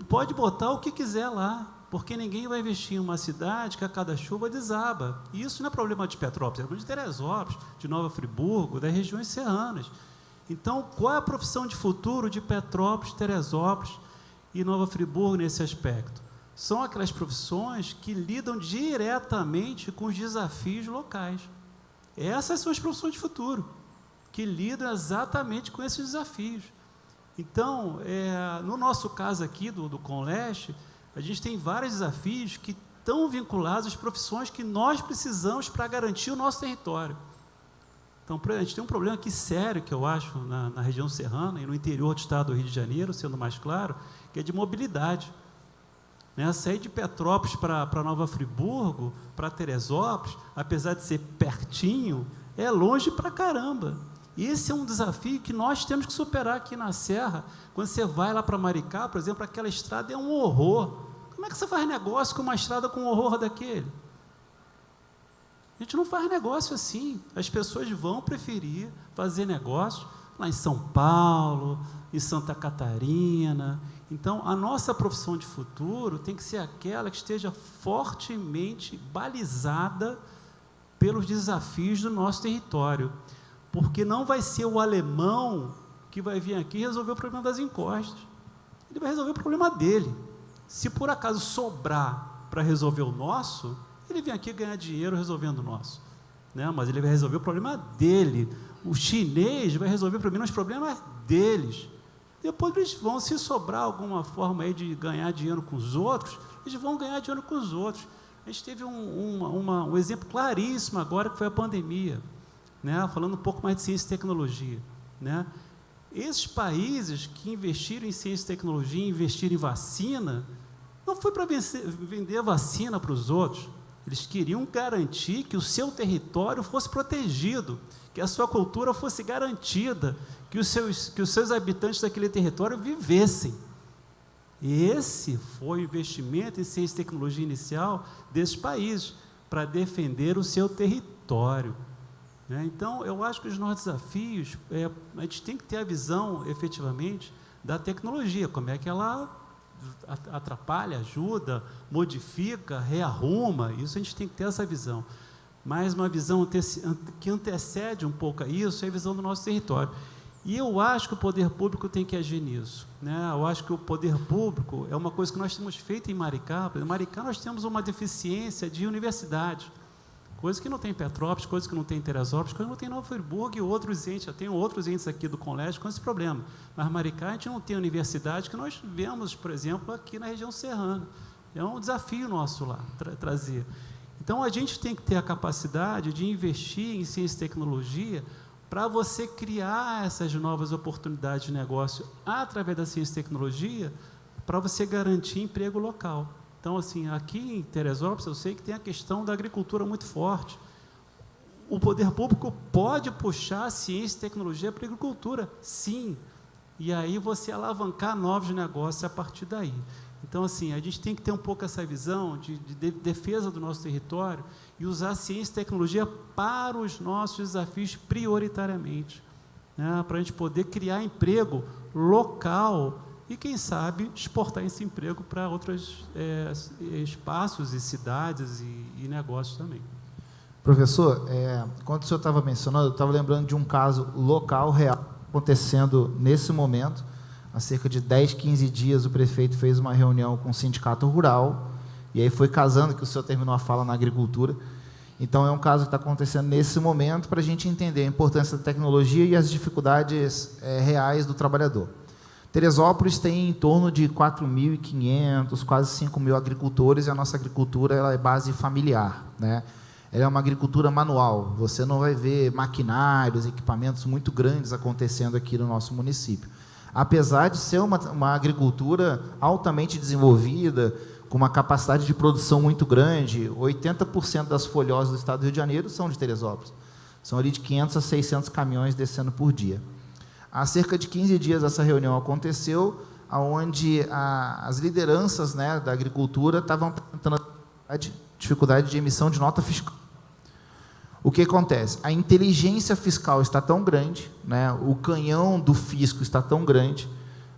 Pode botar o que quiser lá, porque ninguém vai investir em uma cidade que a cada chuva desaba. E isso não é problema de Petrópolis, é problema de Teresópolis, de Nova Friburgo, das regiões serranas. Então, qual é a profissão de futuro de Petrópolis, Teresópolis e Nova Friburgo nesse aspecto? São aquelas profissões que lidam diretamente com os desafios locais. Essas são as profissões de futuro, que lidam exatamente com esses desafios. Então, no nosso caso aqui do Conleste, a gente tem vários desafios que estão vinculados às profissões que nós precisamos para garantir o nosso território. Então, a gente tem um problema aqui sério, que eu acho, na região serrana e no interior do estado do Rio de Janeiro, sendo mais claro, que é de mobilidade. Sair de Petrópolis para Nova Friburgo, para Teresópolis, apesar de ser pertinho, é longe pra caramba. Esse é um desafio que nós temos que superar aqui na Serra. Quando você vai lá para Maricá, por exemplo, aquela estrada é um horror. Como é que você faz negócio com uma estrada com um horror daquele? A gente não faz negócio assim. As pessoas vão preferir fazer negócio lá em São Paulo, em Santa Catarina. Então, a nossa profissão de futuro tem que ser aquela que esteja fortemente balizada pelos desafios do nosso território, porque não vai ser o alemão que vai vir aqui resolver o problema das encostas. Ele vai resolver o problema dele. Se por acaso sobrar para resolver o nosso, ele vem aqui ganhar dinheiro resolvendo o nosso, mas ele vai resolver o problema dele. O chinês vai resolver primeiro os problemas deles. Depois eles vão, se sobrar alguma forma aí de ganhar dinheiro com os outros, eles vão ganhar dinheiro com os outros. A gente teve um exemplo claríssimo agora, que foi a pandemia, falando um pouco mais de ciência e tecnologia. Esses países que investiram em ciência e tecnologia, investiram em vacina, não foi para vender vacina para os outros, eles queriam garantir que o seu território fosse protegido, que a sua cultura fosse garantida, que os seus habitantes daquele território vivessem. Esse foi o investimento em ciência e tecnologia inicial desses países, para defender o seu território. Então, eu acho que os nossos desafios, a gente tem que ter a visão, efetivamente, da tecnologia, como é que ela atrapalha, ajuda, modifica, rearruma. Isso a gente tem que ter essa visão. Mas uma visão que antecede um pouco a isso é a visão do nosso território. E eu acho que o poder público tem que agir nisso. Eu acho que o poder público é uma coisa que nós temos feito em Maricá. Em Maricá nós temos uma deficiência de universidade, coisa que não tem em Petrópolis, coisa que não tem em Teresópolis, coisa que não tem em Nova Friburgo e outros entes. Já tem outros entes aqui do Conleste com esse problema. Mas Maricá a gente não tem universidade que nós vemos, por exemplo, aqui na região serrana. É um desafio nosso lá, trazer. Então, a gente tem que ter a capacidade de investir em ciência e tecnologia para você criar essas novas oportunidades de negócio através da ciência e tecnologia, para você garantir emprego local. Então, assim, aqui em Teresópolis, eu sei que tem a questão da agricultura muito forte. O poder público pode puxar a ciência e tecnologia para a agricultura, sim. E aí você alavancar novos negócios a partir daí. Então, assim, a gente tem que ter um pouco essa visão de defesa do nosso território e usar a ciência e tecnologia para os nossos desafios prioritariamente, para a gente poder criar emprego local e, quem sabe, exportar esse emprego para outros espaços e cidades e negócios também. Professor, quando o senhor estava mencionando, eu estava lembrando de um caso local, real, acontecendo nesse momento. Há cerca de 10, 15 dias, o prefeito fez uma reunião com o sindicato rural, e aí foi casando, que o senhor terminou a fala na agricultura. Então, é um caso que está acontecendo nesse momento, para a gente entender a importância da tecnologia e as dificuldades reais do trabalhador. Teresópolis tem em torno de 4.500, quase 5.000 agricultores, e a nossa agricultura ela é base familiar, Ela é uma agricultura manual, você não vai ver maquinários, equipamentos muito grandes acontecendo aqui no nosso município. Apesar de ser uma agricultura altamente desenvolvida, com uma capacidade de produção muito grande, 80% das folhosas do estado do Rio de Janeiro são de Teresópolis. São ali de 500 a 600 caminhões descendo por dia. Há cerca de 15 dias essa reunião aconteceu, onde as lideranças, né, da agricultura estavam apresentando a dificuldade de emissão de nota fiscal. O que acontece? A inteligência fiscal está tão grande, né, o canhão do fisco está tão grande.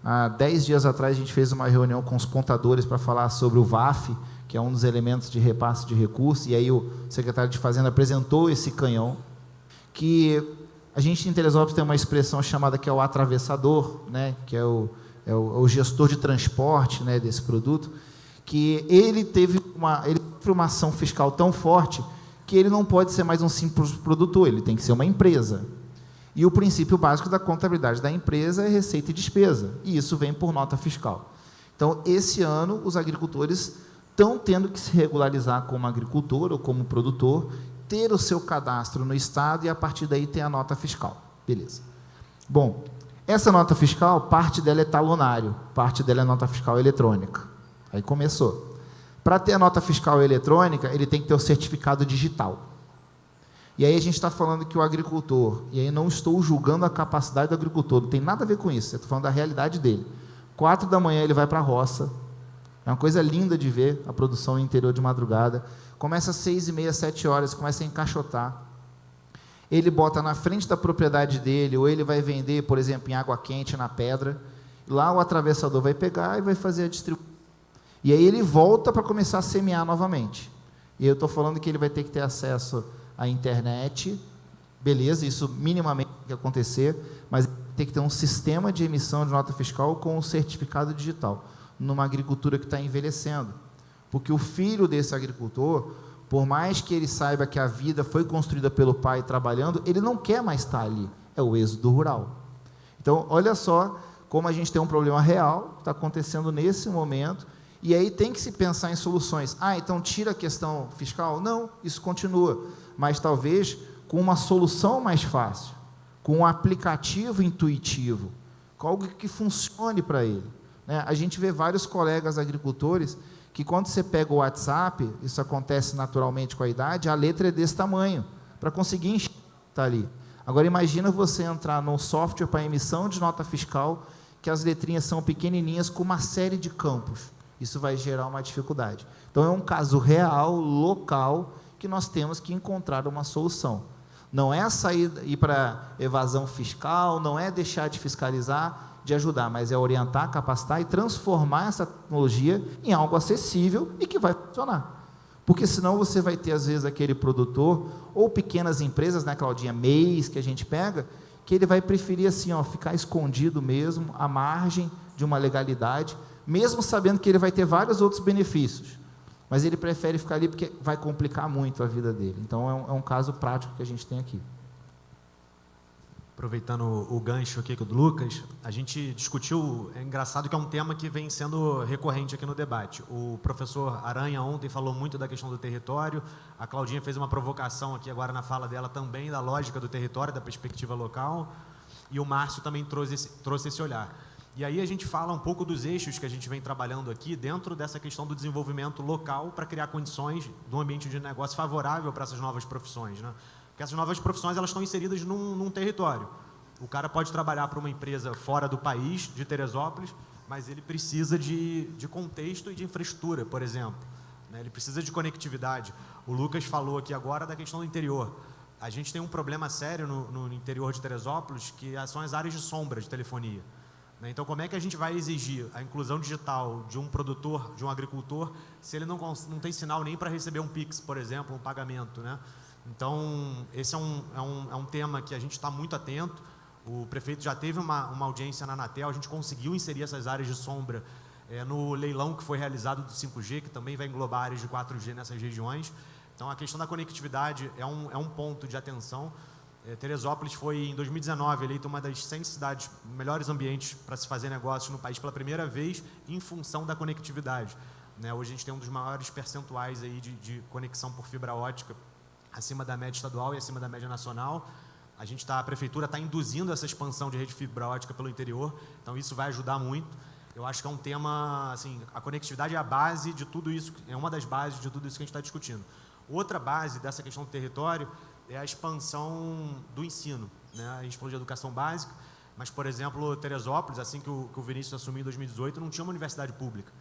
Há 10 dias atrás a gente fez uma reunião com os contadores para falar sobre o VAF, que é um dos elementos de repasse de recursos, e aí o secretário de Fazenda apresentou esse canhão, que a gente em Teresópolis tem uma expressão chamada que é o atravessador, né, que é o gestor de transporte, né, desse produto, que ele teve uma ação fiscal tão forte que ele não pode ser mais um simples produtor, ele tem que ser uma empresa. E o princípio básico da contabilidade da empresa é receita e despesa, e isso vem por nota fiscal. Então, esse ano, os agricultores estão tendo que se regularizar como agricultor ou como produtor, ter o seu cadastro no Estado e, a partir daí, ter a nota fiscal. Beleza. Bom, essa nota fiscal, parte dela é talonário, parte dela é nota fiscal eletrônica. Aí começou. Para ter a nota fiscal eletrônica, ele tem que ter o certificado digital. E aí a gente está falando que o agricultor, e aí não estou julgando a capacidade do agricultor, não tem nada a ver com isso, eu estou falando da realidade dele. 4 da manhã ele vai para a roça, é uma coisa linda de ver a produção no interior de madrugada, começa às 6h30, 7 horas, começa a encaixotar, ele bota na frente da propriedade dele, ou ele vai vender, por exemplo, em água quente, na pedra, lá o atravessador vai pegar e vai fazer a distribuição. E aí ele volta para começar a semear novamente. E eu estou falando que ele vai ter que ter acesso à internet, beleza, isso minimamente tem que acontecer, mas tem que ter um sistema de emissão de nota fiscal com um certificado digital, numa agricultura que está envelhecendo. Porque o filho desse agricultor, por mais que ele saiba que a vida foi construída pelo pai trabalhando, ele não quer mais estar ali, é o êxodo rural. Então, olha só como a gente tem um problema real, que está acontecendo nesse momento, e aí tem que se pensar em soluções. Então tira a questão fiscal? Não, isso continua, mas talvez com uma solução mais fácil, com um aplicativo intuitivo, com algo que funcione para ele. Né? A gente vê vários colegas agricultores que quando você pega o WhatsApp, isso acontece naturalmente com a idade, a letra é desse tamanho, para conseguir estar ali. Agora imagina você entrar num software para emissão de nota fiscal, que as letrinhas são pequenininhas com uma série de campos. Isso vai gerar uma dificuldade. Então, é um caso real, local, que nós temos que encontrar uma solução. Não é ir para evasão fiscal, não é deixar de fiscalizar, de ajudar, mas é orientar, capacitar e transformar essa tecnologia em algo acessível e que vai funcionar. Porque senão você vai ter, às vezes, aquele produtor, ou pequenas empresas, né, Claudinha, MEIs, que a gente pega, que ele vai preferir assim, ficar escondido mesmo, à margem de uma legalidade, mesmo sabendo que ele vai ter vários outros benefícios, mas ele prefere ficar ali porque vai complicar muito a vida dele. Então, é um caso prático que a gente tem aqui. Aproveitando o gancho aqui do Lucas, a gente discutiu, é engraçado que é um tema que vem sendo recorrente aqui no debate. O professor Aranha ontem falou muito da questão do território, a Claudinha fez uma provocação aqui agora na fala dela também da lógica do território, da perspectiva local, e o Márcio também trouxe esse olhar. E aí a gente fala um pouco dos eixos que a gente vem trabalhando aqui dentro dessa questão do desenvolvimento local para criar condições de um ambiente de negócio favorável para essas novas profissões, né? Porque essas novas profissões elas estão inseridas num território. O cara pode trabalhar para uma empresa fora do país, de Teresópolis, mas ele precisa de contexto e de infraestrutura, por exemplo. Né? Ele precisa de conectividade. O Lucas falou aqui agora da questão do interior. A gente tem um problema sério no interior de Teresópolis, que são as áreas de sombra de telefonia. Então, como é que a gente vai exigir a inclusão digital de um produtor, de um agricultor, se ele não tem sinal nem para receber um Pix, por exemplo, um pagamento, né? Então, esse é um tema que a gente está muito atento. O prefeito já teve uma audiência na Anatel, a gente conseguiu inserir essas áreas de sombra no leilão que foi realizado do 5G, que também vai englobar áreas de 4G nessas regiões. Então, a questão da conectividade é um ponto de atenção. Teresópolis foi, em 2019, eleita uma das 100 cidades melhores ambientes para se fazer negócios no país pela primeira vez, em função da conectividade. Hoje a gente tem um dos maiores percentuais aí de conexão por fibra ótica, acima da média estadual e acima da média nacional. a prefeitura está induzindo essa expansão de rede fibra ótica pelo interior, então isso vai ajudar muito. Eu acho que é um tema, assim, a conectividade é a base de tudo isso, é uma das bases de tudo isso que a gente está discutindo. Outra base dessa questão do território é a expansão do ensino, né? A gente falou de educação básica, mas, por exemplo, Teresópolis, assim que o Vinícius assumiu em 2018, não tinha uma universidade pública.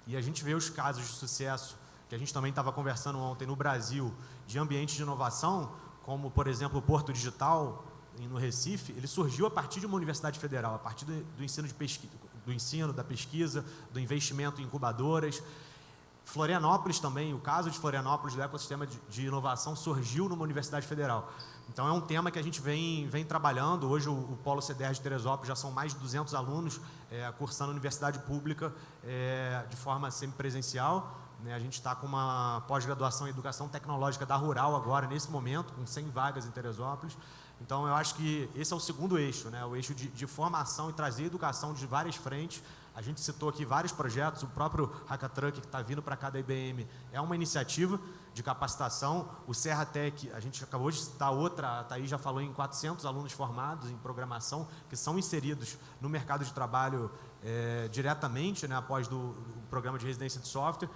E a gente vê os casos de sucesso, que a gente também estava conversando ontem no Brasil, de ambientes de inovação, como, por exemplo, o Porto Digital, no Recife, ele surgiu a partir de uma universidade federal, a partir do ensino de pesquisa, do ensino, da pesquisa, do investimento em incubadoras. Florianópolis também, o caso de Florianópolis, do ecossistema de inovação, surgiu numa universidade federal. Então, é um tema que a gente vem trabalhando. Hoje, o Polo CDR de Teresópolis já são mais de 200 alunos cursando universidade pública de forma semipresencial. A gente está com uma pós-graduação em Educação Tecnológica da Rural agora, nesse momento, com 100 vagas em Teresópolis. Então, eu acho que esse é o segundo eixo, né? O eixo de formação e trazer educação de várias frentes. A gente citou aqui vários projetos, o próprio Hackatruck, que está vindo para cá da IBM, é uma iniciativa de capacitação. O Serra Tech, a gente acabou de citar outra, a Thaís já falou em 400 alunos formados em programação, que são inseridos no mercado de trabalho diretamente, né, após o programa de residência de software.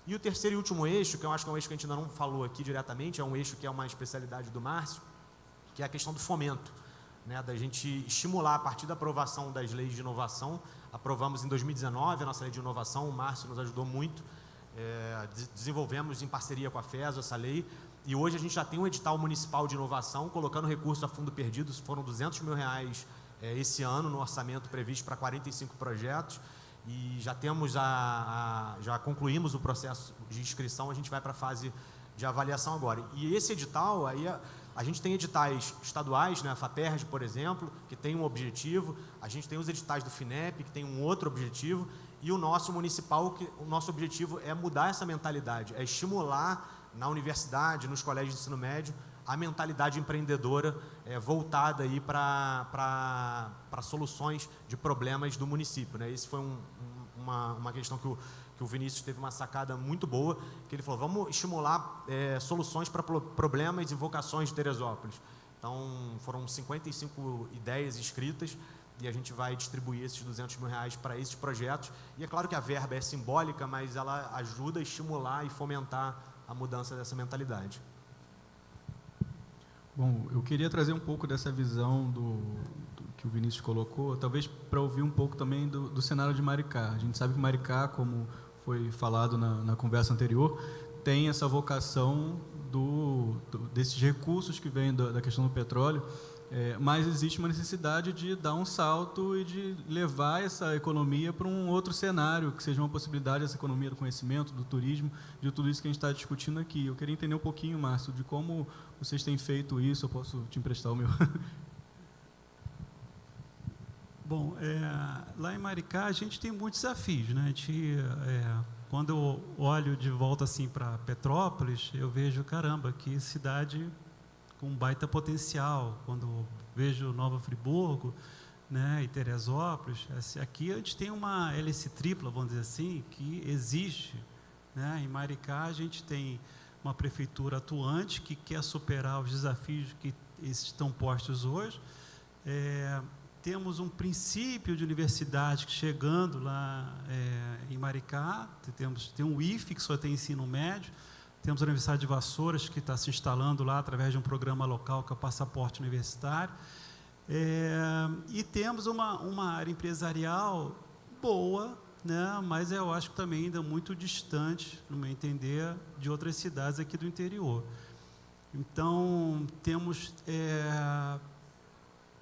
E o terceiro e último eixo, que eu acho que é um eixo que a gente ainda não falou aqui diretamente, é um eixo que é uma especialidade do Márcio, que é a questão do fomento, né, da gente estimular a partir da aprovação das leis de inovação. Aprovamos em 2019 a nossa lei de inovação, o Márcio nos ajudou muito, desenvolvemos em parceria com a FES essa lei, e hoje a gente já tem um edital municipal de inovação, colocando recursos a fundo perdido. Foram R$200 mil esse ano no orçamento previsto para 45 projetos, e já temos já concluímos o processo de inscrição, a gente vai para a fase de avaliação agora. E esse edital, aí a gente tem editais estaduais, né, a FAPERJ, por exemplo, que tem um objetivo, a gente tem os editais do FINEP, que tem um outro objetivo, e o nosso municipal, que o nosso objetivo é mudar essa mentalidade, é estimular na universidade, nos colégios de ensino médio, a mentalidade empreendedora voltada aí para soluções de problemas do município, né? Esse foi uma questão que o Vinícius teve uma sacada muito boa, que ele falou, vamos estimular soluções para problemas e vocações de Teresópolis. Então, foram 55 ideias escritas, e a gente vai distribuir esses R$200 mil para esses projetos. E é claro que a verba é simbólica, mas ela ajuda a estimular e fomentar a mudança dessa mentalidade. Bom, eu queria trazer um pouco dessa visão do que o Vinícius colocou, talvez para ouvir um pouco também do cenário de Maricá. A gente sabe que Maricá, como foi falado na conversa anterior, tem essa vocação desses recursos que vêm da questão do petróleo, mas existe uma necessidade de dar um salto e de levar essa economia para um outro cenário, que seja uma possibilidade, essa economia do conhecimento, do turismo, de tudo isso que a gente está discutindo aqui. Eu queria entender um pouquinho, Márcio, de como vocês têm feito isso. Eu posso te emprestar o meu? Bom, lá em Maricá a gente tem muitos desafios, né? A gente, quando eu olho de volta assim para Petrópolis, eu vejo, caramba, que cidade com um baita potencial. Quando vejo Nova Friburgo, né, e Teresópolis, aqui a gente tem uma hélice tripla, vamos dizer assim, que existe, né? Em Maricá a gente tem uma prefeitura atuante que quer superar os desafios que estão postos hoje. Temos um princípio de universidade chegando lá em Maricá, tem um IFE, que só tem ensino médio, temos a Universidade de Vassouras, que está se instalando lá através de um programa local, que é o Passaporte Universitário, e temos uma área empresarial boa, né, mas eu acho que também ainda muito distante, no meu entender, de outras cidades aqui do interior. Então, temos...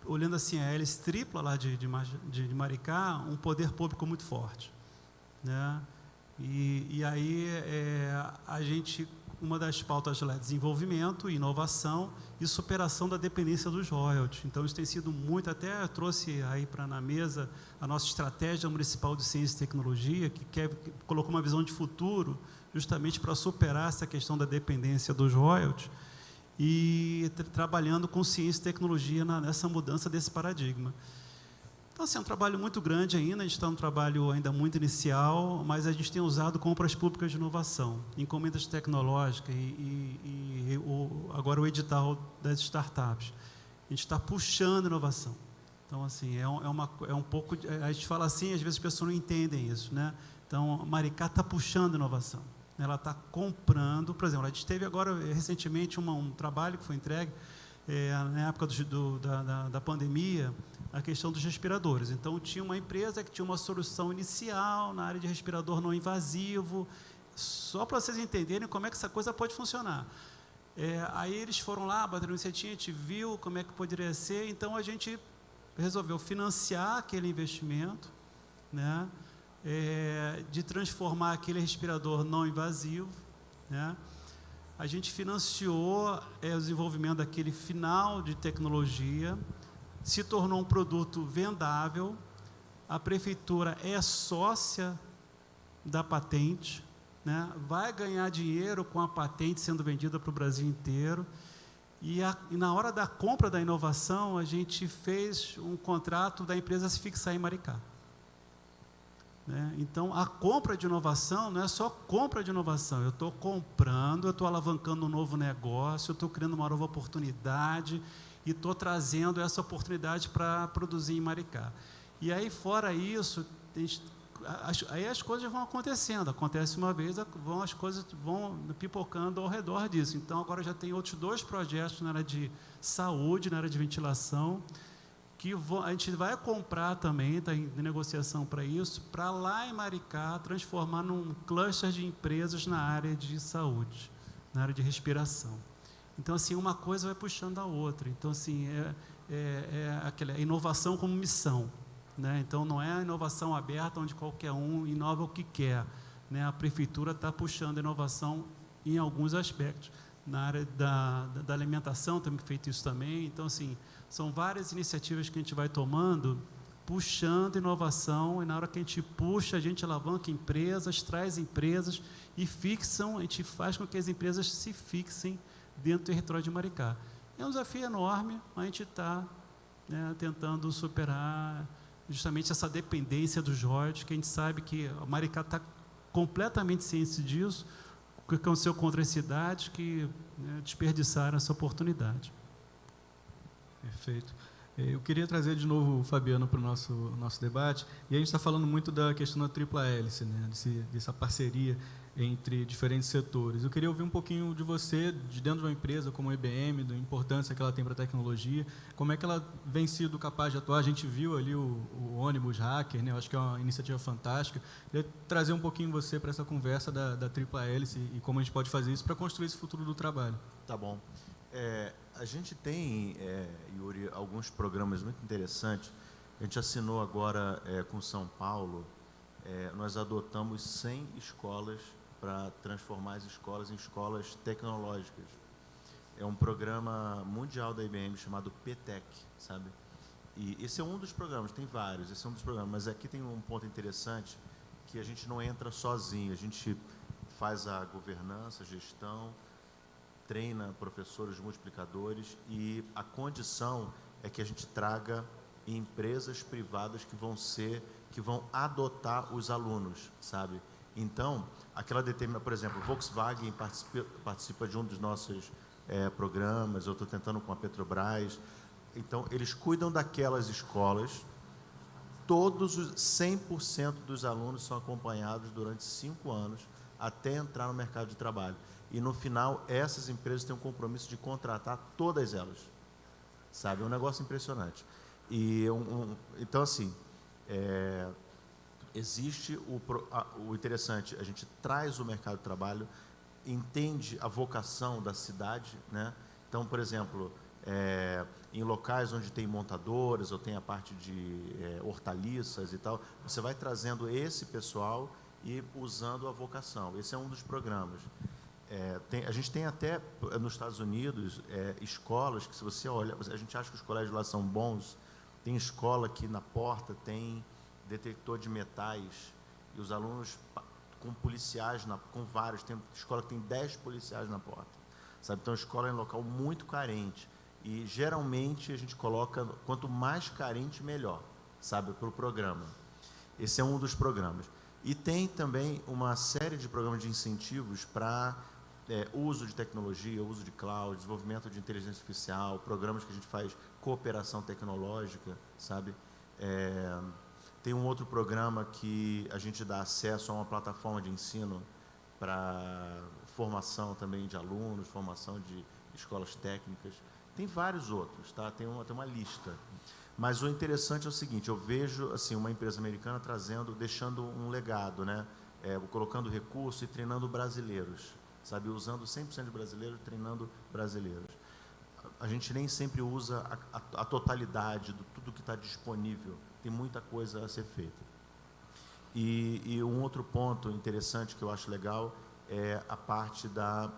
olhando assim a hélice tripla lá de Maricá, um poder público muito forte, né? E aí a gente, uma das pautas lá é desenvolvimento, inovação e superação da dependência dos royalties. Então isso tem sido muito, até trouxe aí na mesa a nossa estratégia municipal de ciência e tecnologia, que colocou uma visão de futuro justamente para superar essa questão da dependência dos royalties, e trabalhando com ciência e tecnologia nessa mudança desse paradigma. Então, assim, é um trabalho muito grande ainda, a gente está num trabalho ainda muito inicial, mas a gente tem usado compras públicas de inovação, encomendas tecnológicas agora o edital das startups. a gente está puxando inovação. Então, assim, é um pouco... A gente fala assim, às vezes as pessoas não entendem isso, né? Então, Maricá está puxando inovação. Ela está comprando... Por exemplo, a gente teve agora, recentemente, um trabalho que foi entregue, na época da pandemia, a questão dos respiradores. Então, tinha uma empresa que tinha uma solução inicial na área de respirador não invasivo, só para vocês entenderem como é que essa coisa pode funcionar. Aí eles foram lá, bateram no setinho, a gente viu como é que poderia ser, então a gente resolveu financiar aquele investimento, né, de transformar aquele respirador não invasivo, né. A gente financiou o desenvolvimento daquele final de tecnologia, se tornou um produto vendável, a prefeitura é sócia da patente, né, vai ganhar dinheiro com a patente sendo vendida para o Brasil inteiro, e na hora da compra da inovação, a gente fez um contrato da empresa se fixar em Maricá. Né? Então, a compra de inovação não é só compra de inovação, eu estou comprando, eu estou alavancando um novo negócio, eu estou criando uma nova oportunidade e estou trazendo essa oportunidade para produzir em Maricá. E aí, fora isso, aí as coisas vão acontecendo, acontece uma vez, as coisas vão pipocando ao redor disso. Então, agora já tem outros 2 projetos na área de saúde, na área de ventilação, que a gente vai comprar também, está em negociação para isso, para lá em Maricá transformar num cluster de empresas na área de saúde, na área de respiração. Então, assim, uma coisa vai puxando a outra. Então, assim, aquela inovação como missão. Né? Então, não é a inovação aberta, onde qualquer um inova o que quer. Né? A prefeitura está puxando a inovação em alguns aspectos. Na área da alimentação, temos feito isso também. Então, assim, são várias iniciativas que a gente vai tomando, puxando inovação, e na hora que a gente puxa, a gente alavanca empresas, traz empresas, e a gente faz com que as empresas se fixem dentro do território de Maricá. É um desafio enorme, mas a gente está, né, tentando superar justamente essa dependência do Jorge, que a gente sabe que a Maricá está completamente ciente disso, o que aconteceu com outras cidades que, né, desperdiçaram essa oportunidade. Perfeito. Eu queria trazer de novo o Fabiano para o nosso debate, e a gente está falando muito da questão da tripla hélice, né, dessa parceria entre diferentes setores. Eu queria ouvir um pouquinho de você, de dentro de uma empresa como a IBM, da importância que ela tem para a tecnologia, como é que ela vem sido capaz de atuar. A gente viu ali o ônibus hacker, né? Eu acho que é uma iniciativa fantástica. Eu queria trazer um pouquinho você para essa conversa da tripla hélice e como a gente pode fazer isso para construir esse futuro do trabalho. Tá bom. A gente tem, Yuri, alguns programas muito interessantes. A gente assinou agora com São Paulo, nós adotamos 100 escolas para transformar as escolas em escolas tecnológicas. É um programa mundial da IBM chamado PTEC, sabe? E esse é um dos programas, tem vários, esse é um dos programas, mas aqui tem um ponto interessante, que a gente não entra sozinho, a gente faz a governança, a gestão, treina professores multiplicadores, e a condição é que a gente traga empresas privadas que vão adotar os alunos, sabe? Então, aquela determinada, por exemplo, Volkswagen participa de um dos nossos programas, eu estou tentando com a Petrobras. Então, eles cuidam daquelas escolas, todos os 100% dos alunos são acompanhados durante 5 anos, até entrar no mercado de trabalho. E, no final, essas empresas têm um compromisso de contratar todas elas, sabe? É um negócio impressionante. E, então, assim, existe o interessante, a gente traz o mercado de trabalho, entende a vocação da cidade, né? Então, por exemplo, em locais onde tem montadoras ou tem a parte de hortaliças e tal, você vai trazendo esse pessoal e usando a vocação. Esse é um dos programas. A gente tem até nos Estados Unidos escolas que, se você olha, a gente acha que os colégios lá são bons. Tem escola que na porta tem detector de metais, e os alunos com policiais, com vários, tem escola que tem 10 policiais na porta, sabe? Então, a escola é um local muito carente, e geralmente a gente coloca, quanto mais carente, melhor, sabe, para o programa. Esse é um dos programas. E tem também uma série de programas de incentivos para uso de tecnologia, uso de cloud, desenvolvimento de inteligência artificial, programas que a gente faz cooperação tecnológica, sabe? Tem um outro programa que a gente dá acesso a uma plataforma de ensino para formação também de alunos, formação de escolas técnicas. Tem vários outros, tá? Tem uma lista. Mas o interessante é o seguinte, eu vejo assim, uma empresa americana deixando um legado, né? Colocando recurso e treinando brasileiros, sabe? Usando 100% de brasileiros, treinando brasileiros. A gente nem sempre usa a totalidade de tudo que está disponível. Tem muita coisa a ser feita. E um outro ponto interessante que eu acho legal é a parte da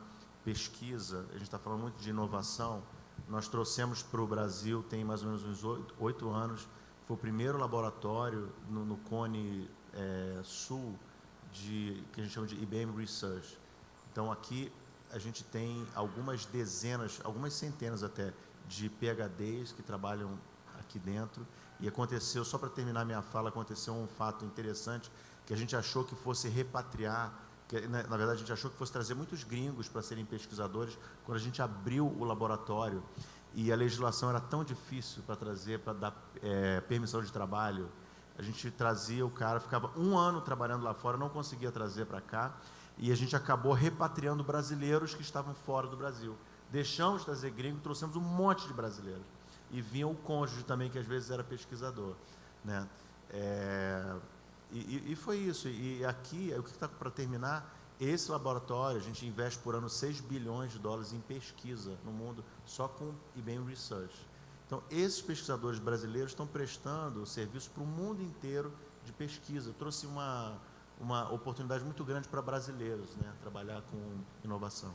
pesquisa. A gente está falando muito de inovação. Nós trouxemos para o Brasil, tem mais ou menos uns 8 anos, foi o primeiro laboratório no Cone Sul, que a gente chama de IBM Research. Então, aqui a gente tem algumas dezenas, algumas centenas até, de PhDs que trabalham aqui dentro. E aconteceu, só para terminar minha fala, aconteceu um fato interessante, que a gente achou que fosse repatriar, na verdade a gente achou que fosse trazer muitos gringos para serem pesquisadores, quando a gente abriu o laboratório, e a legislação era tão difícil para trazer, para dar permissão de trabalho, a gente trazia o cara, ficava 1 ano trabalhando lá fora, não conseguia trazer para cá, e a gente acabou repatriando brasileiros que estavam fora do Brasil. Deixamos de trazer gringo, trouxemos um monte de brasileiros. E vinha o cônjuge também, que às vezes era pesquisador, né? E foi isso. E aqui, o que está para terminar, esse laboratório, a gente investe por ano 6 bilhões de dólares em pesquisa no mundo, só com IBM Research. Então, esses pesquisadores brasileiros estão prestando serviço para o mundo inteiro de pesquisa. Eu trouxe uma oportunidade muito grande para brasileiros, né? Trabalhar com inovação.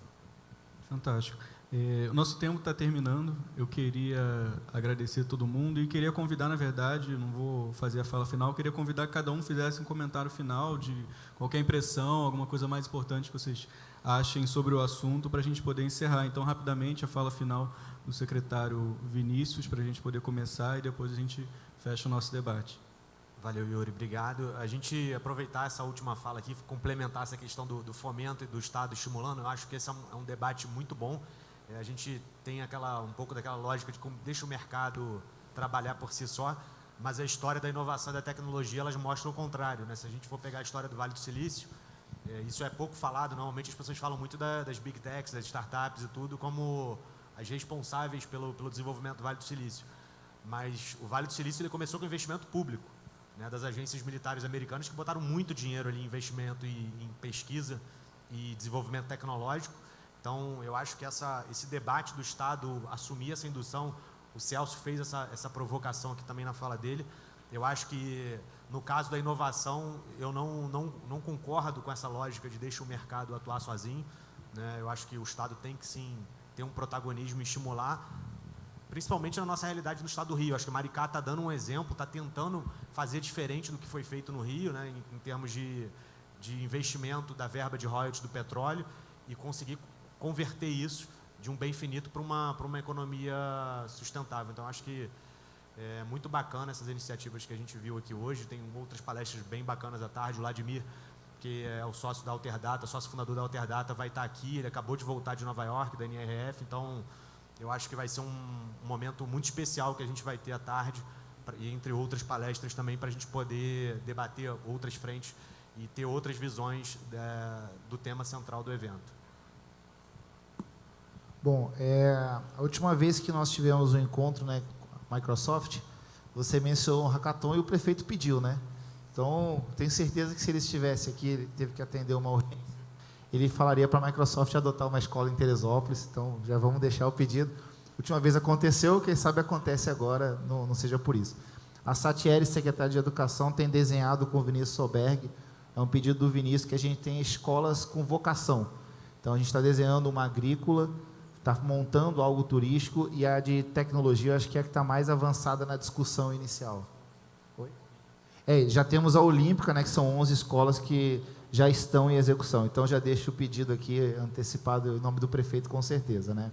Fantástico. O nosso tempo está terminando. Eu queria agradecer a todo mundo e queria convidar, na verdade, não vou fazer a fala final, queria convidar que cada um fizesse um comentário final de qualquer impressão, alguma coisa mais importante que vocês achem sobre o assunto para a gente poder encerrar. Então, rapidamente, a fala final do secretário Vinícius para a gente poder começar e depois a gente fecha o nosso debate. Valeu, Yuri, obrigado. A gente aproveitar essa última fala aqui, complementar essa questão do fomento e do Estado estimulando, eu acho que esse é um debate muito bom. A gente tem um pouco daquela lógica de como deixa o mercado trabalhar por si só, mas a história da inovação e da tecnologia, elas mostram o contrário, né? Se a gente for pegar a história do Vale do Silício, isso é pouco falado, normalmente as pessoas falam muito das big techs, das startups e tudo, como as responsáveis pelo desenvolvimento do Vale do Silício. Mas o Vale do Silício ele começou com investimento público, né, das agências militares americanas que botaram muito dinheiro ali em investimento em pesquisa e desenvolvimento tecnológico. Então, eu acho que esse debate do Estado assumir essa indução, o Celso fez essa provocação aqui também na fala dele. Eu acho que, no caso da inovação, eu não concordo com essa lógica de deixa o mercado atuar sozinho, né? Eu acho que o Estado tem que, sim, ter um protagonismo e estimular, principalmente na nossa realidade no Estado do Rio. Acho que Maricá está dando um exemplo, está tentando fazer diferente do que foi feito no Rio, né, em termos de investimento da verba de royalties do petróleo e conseguir converter isso de um bem finito para uma economia sustentável. Então, acho que é muito bacana essas iniciativas que a gente viu aqui hoje. Tem outras palestras bem bacanas à tarde. O Vladimir, que é o sócio da Alterdata, sócio fundador da Alterdata, vai estar aqui. Ele acabou de voltar de Nova York, da NRF. Então, eu acho que vai ser um momento muito especial que a gente vai ter à tarde, e entre outras palestras também, para a gente poder debater outras frentes e ter outras visões do tema central do evento. Bom, a última vez que nós tivemos um encontro, né, com a Microsoft, você mencionou um hackathon e o prefeito pediu, né? Então, tenho certeza que se ele estivesse aqui, ele teve que atender uma urgência, ele falaria para a Microsoft adotar uma escola em Teresópolis. Então, já vamos deixar o pedido. Última vez aconteceu, quem sabe acontece agora, não seja por isso. A Satieri, secretária de Educação, tem desenhado com o Vinícius Soberg, é um pedido do Vinícius, que a gente tem escolas com vocação. Então, a gente está desenhando uma agrícola, está montando algo turístico, e a de tecnologia, eu acho que é a que está mais avançada na discussão inicial. Oi? Já temos a Olímpica, né, que são 11 escolas que já estão em execução. Então, já deixo o pedido aqui, antecipado, em nome do prefeito, com certeza, né?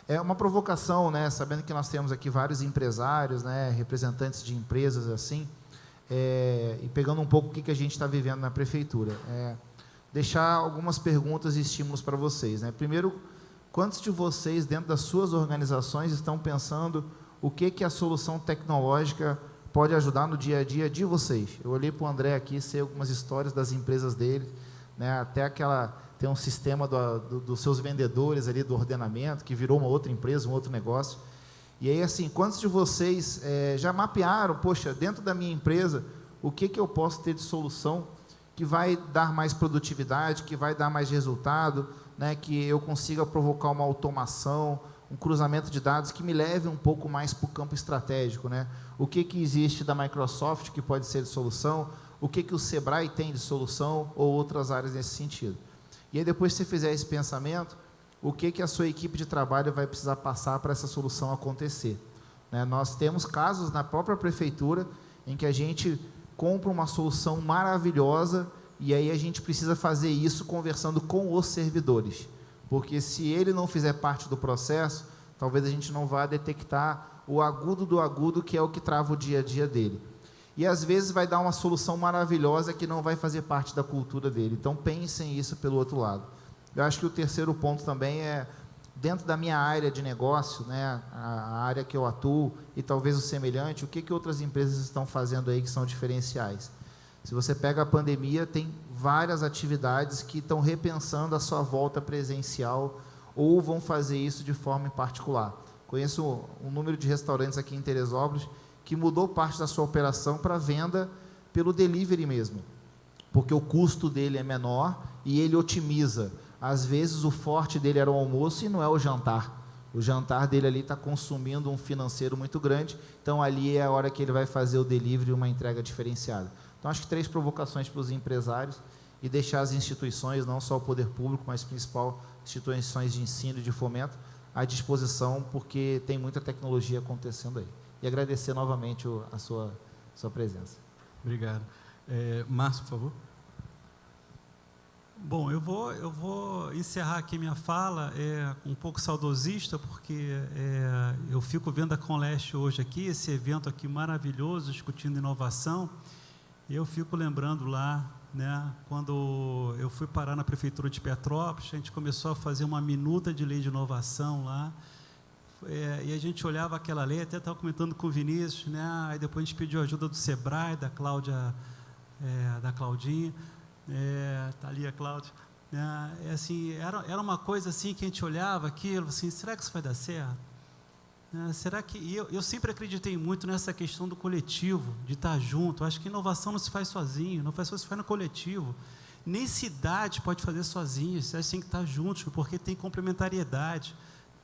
É uma provocação, né, sabendo que nós temos aqui vários empresários, né, representantes de empresas assim, e pegando um pouco o que a gente está vivendo na prefeitura. Deixar algumas perguntas e estímulos para vocês, né? Primeiro, quantos de vocês, dentro das suas organizações, estão pensando o que a solução tecnológica pode ajudar no dia a dia de vocês. Eu olhei para o André aqui, sei algumas histórias das empresas dele, né, até tem um sistema dos seus vendedores ali, do ordenamento, que virou uma outra empresa, um outro negócio. E aí, assim, quantos de vocês já mapearam, poxa, dentro da minha empresa, o que eu posso ter de solução que vai dar mais produtividade, que vai dar mais resultado, né, que eu consiga provocar uma automação, um cruzamento de dados que me leve um pouco mais para o campo estratégico, né? O que existe da Microsoft que pode ser de solução, o que o Sebrae tem de solução ou outras áreas nesse sentido. E aí, depois que você fizer esse pensamento, o que a sua equipe de trabalho vai precisar passar para essa solução acontecer, né? Nós temos casos na própria prefeitura em que a gente compra uma solução maravilhosa e aí a gente precisa fazer isso conversando com os servidores, porque se ele não fizer parte do processo, talvez a gente não vá detectar o agudo do agudo, que é o que trava o dia a dia dele. E às vezes vai dar uma solução maravilhosa que não vai fazer parte da cultura dele. Então pensem isso pelo outro lado. Eu acho que o terceiro ponto também é, dentro da minha área de negócio, né, a área que eu atuo, e talvez o semelhante, o que outras empresas estão fazendo aí que são diferenciais? Se você pega a pandemia, tem várias atividades que estão repensando a sua volta presencial ou vão fazer isso de forma em particular. Conheço um número de restaurantes aqui em Teresópolis que mudou parte da sua operação para venda pelo delivery mesmo, porque o custo dele é menor e ele otimiza. Às vezes o forte dele era o almoço e não é o jantar. O jantar dele ali está consumindo um financeiro muito grande, então ali é a hora que ele vai fazer o delivery e uma entrega diferenciada. Então, acho que 3 provocações para os empresários e deixar as instituições, não só o poder público, mas principal instituições de ensino e de fomento, à disposição, porque tem muita tecnologia acontecendo aí. E agradecer novamente a sua presença. Obrigado. Márcio, por favor. Bom, eu vou encerrar aqui minha fala um pouco saudosista, porque eu fico vendo a Conleste hoje aqui, esse evento aqui maravilhoso, discutindo inovação, e eu fico lembrando lá, né, quando eu fui parar na Prefeitura de Petrópolis, a gente começou a fazer uma minuta de lei de inovação lá, e a gente olhava aquela lei, até estava comentando com o Vinícius, né, aí depois a gente pediu ajuda do Sebrae, da Claudinha, está ali a Cláudia, assim, era uma coisa assim que a gente olhava aquilo, assim, será que isso vai dar certo? Será que... E eu sempre acreditei muito nessa questão do coletivo, de estar junto. Eu acho que inovação não se faz sozinho, inovação se faz no coletivo. Nem cidade pode fazer sozinho, vocês têm que estar juntos, porque tem complementariedade,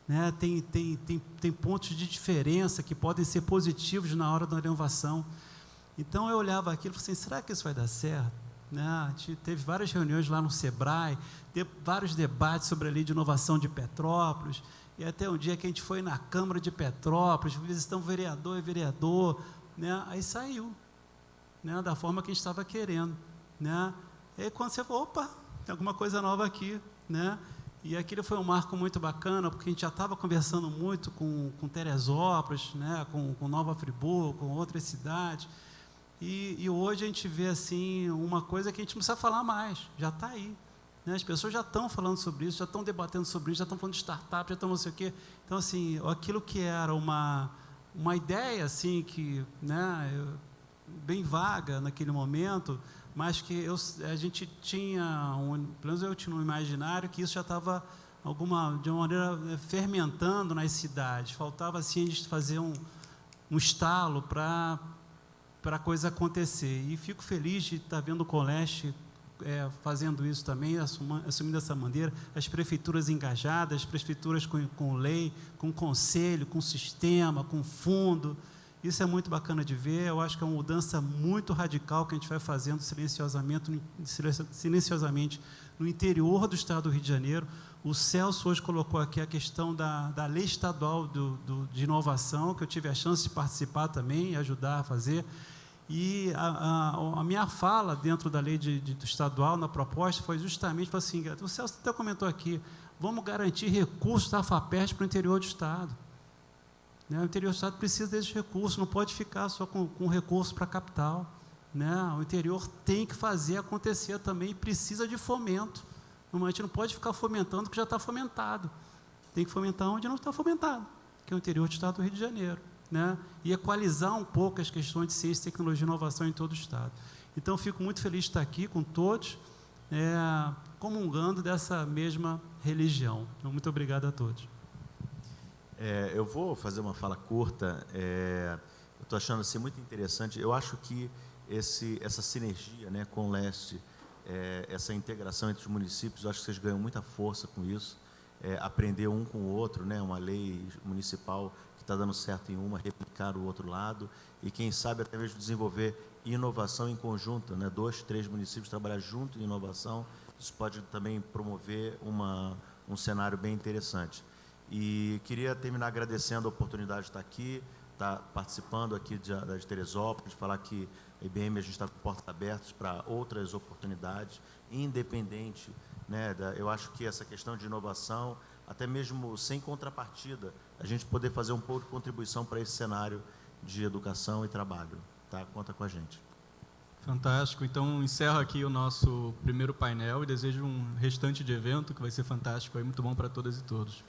né? Tem pontos de diferença que podem ser positivos na hora da inovação. Então, eu olhava aquilo e falei assim, será que isso vai dar certo? A gente teve várias reuniões lá no Sebrae, teve vários debates sobre a lei de inovação de Petrópolis, e até um dia que a gente foi na Câmara de Petrópolis, visitamos vereador e vereador, né? Aí saiu, né, da forma que a gente estava querendo, né? E aí quando você falou, opa, tem alguma coisa nova aqui, né? E aquilo foi um marco muito bacana, porque a gente já estava conversando muito com Teresópolis, né, com Nova Friburgo, com outras cidades, e hoje a gente vê assim, uma coisa que a gente não precisa falar mais, já está aí. As pessoas já estão falando sobre isso, já estão debatendo sobre isso, já estão falando de startup, já estão não sei o quê. Então, assim, aquilo que era uma ideia, assim, que, né, bem vaga naquele momento, mas que a gente tinha, pelo menos eu tinha um imaginário que isso já estava, de uma maneira, fermentando nas cidades. Faltava, assim, a gente fazer um estalo para a coisa acontecer. E fico feliz de estar vendo o Conleste fazendo isso também, assumindo essa bandeira, as prefeituras engajadas, as prefeituras com lei, com conselho, com sistema, com fundo. Isso é muito bacana de ver. Eu acho que é uma mudança muito radical que a gente vai fazendo silenciosamente no interior do estado do Rio de Janeiro. O Celso hoje colocou aqui a questão da lei estadual de inovação, que eu tive a chance de participar também e ajudar a fazer. E a minha fala dentro da lei do estadual, na proposta, foi justamente assim, o Celso até comentou aqui, vamos garantir recursos da FAPERJ para o interior do estado. O interior do estado precisa desses recursos, não pode ficar só com recursos para a capital. O interior tem que fazer acontecer também e precisa de fomento. A gente não pode ficar fomentando o que já está fomentado. Tem que fomentar onde não está fomentado, que é o interior do estado do Rio de Janeiro. né, e equalizar um pouco as questões de ciência, tecnologia e inovação em todo o Estado. Então, fico muito feliz de estar aqui com todos, comungando dessa mesma religião. Então, muito obrigado a todos. Eu vou fazer uma fala curta. Eu estou achando assim, muito interessante. Eu acho que essa sinergia, né, com o Leste, essa integração entre os municípios, eu acho que vocês ganham muita força com isso. Aprender um com o outro, né, uma lei municipal que está dando certo em uma, replicar o outro lado, e quem sabe até mesmo desenvolver inovação em conjunto, né, 2, 3 municípios trabalhar junto em inovação, isso pode também promover um cenário bem interessante. E queria terminar agradecendo a oportunidade de estar aqui, estar participando aqui de Teresópolis, de falar que a IBM, a gente está com portas abertas para outras oportunidades, independente, né, eu acho que essa questão de inovação, até mesmo sem contrapartida, a gente poder fazer um pouco de contribuição para esse cenário de educação e trabalho. Tá? Conta com a gente. Fantástico. Então, encerro aqui o nosso primeiro painel e desejo um restante de evento que vai ser fantástico, muito bom para todas e todos.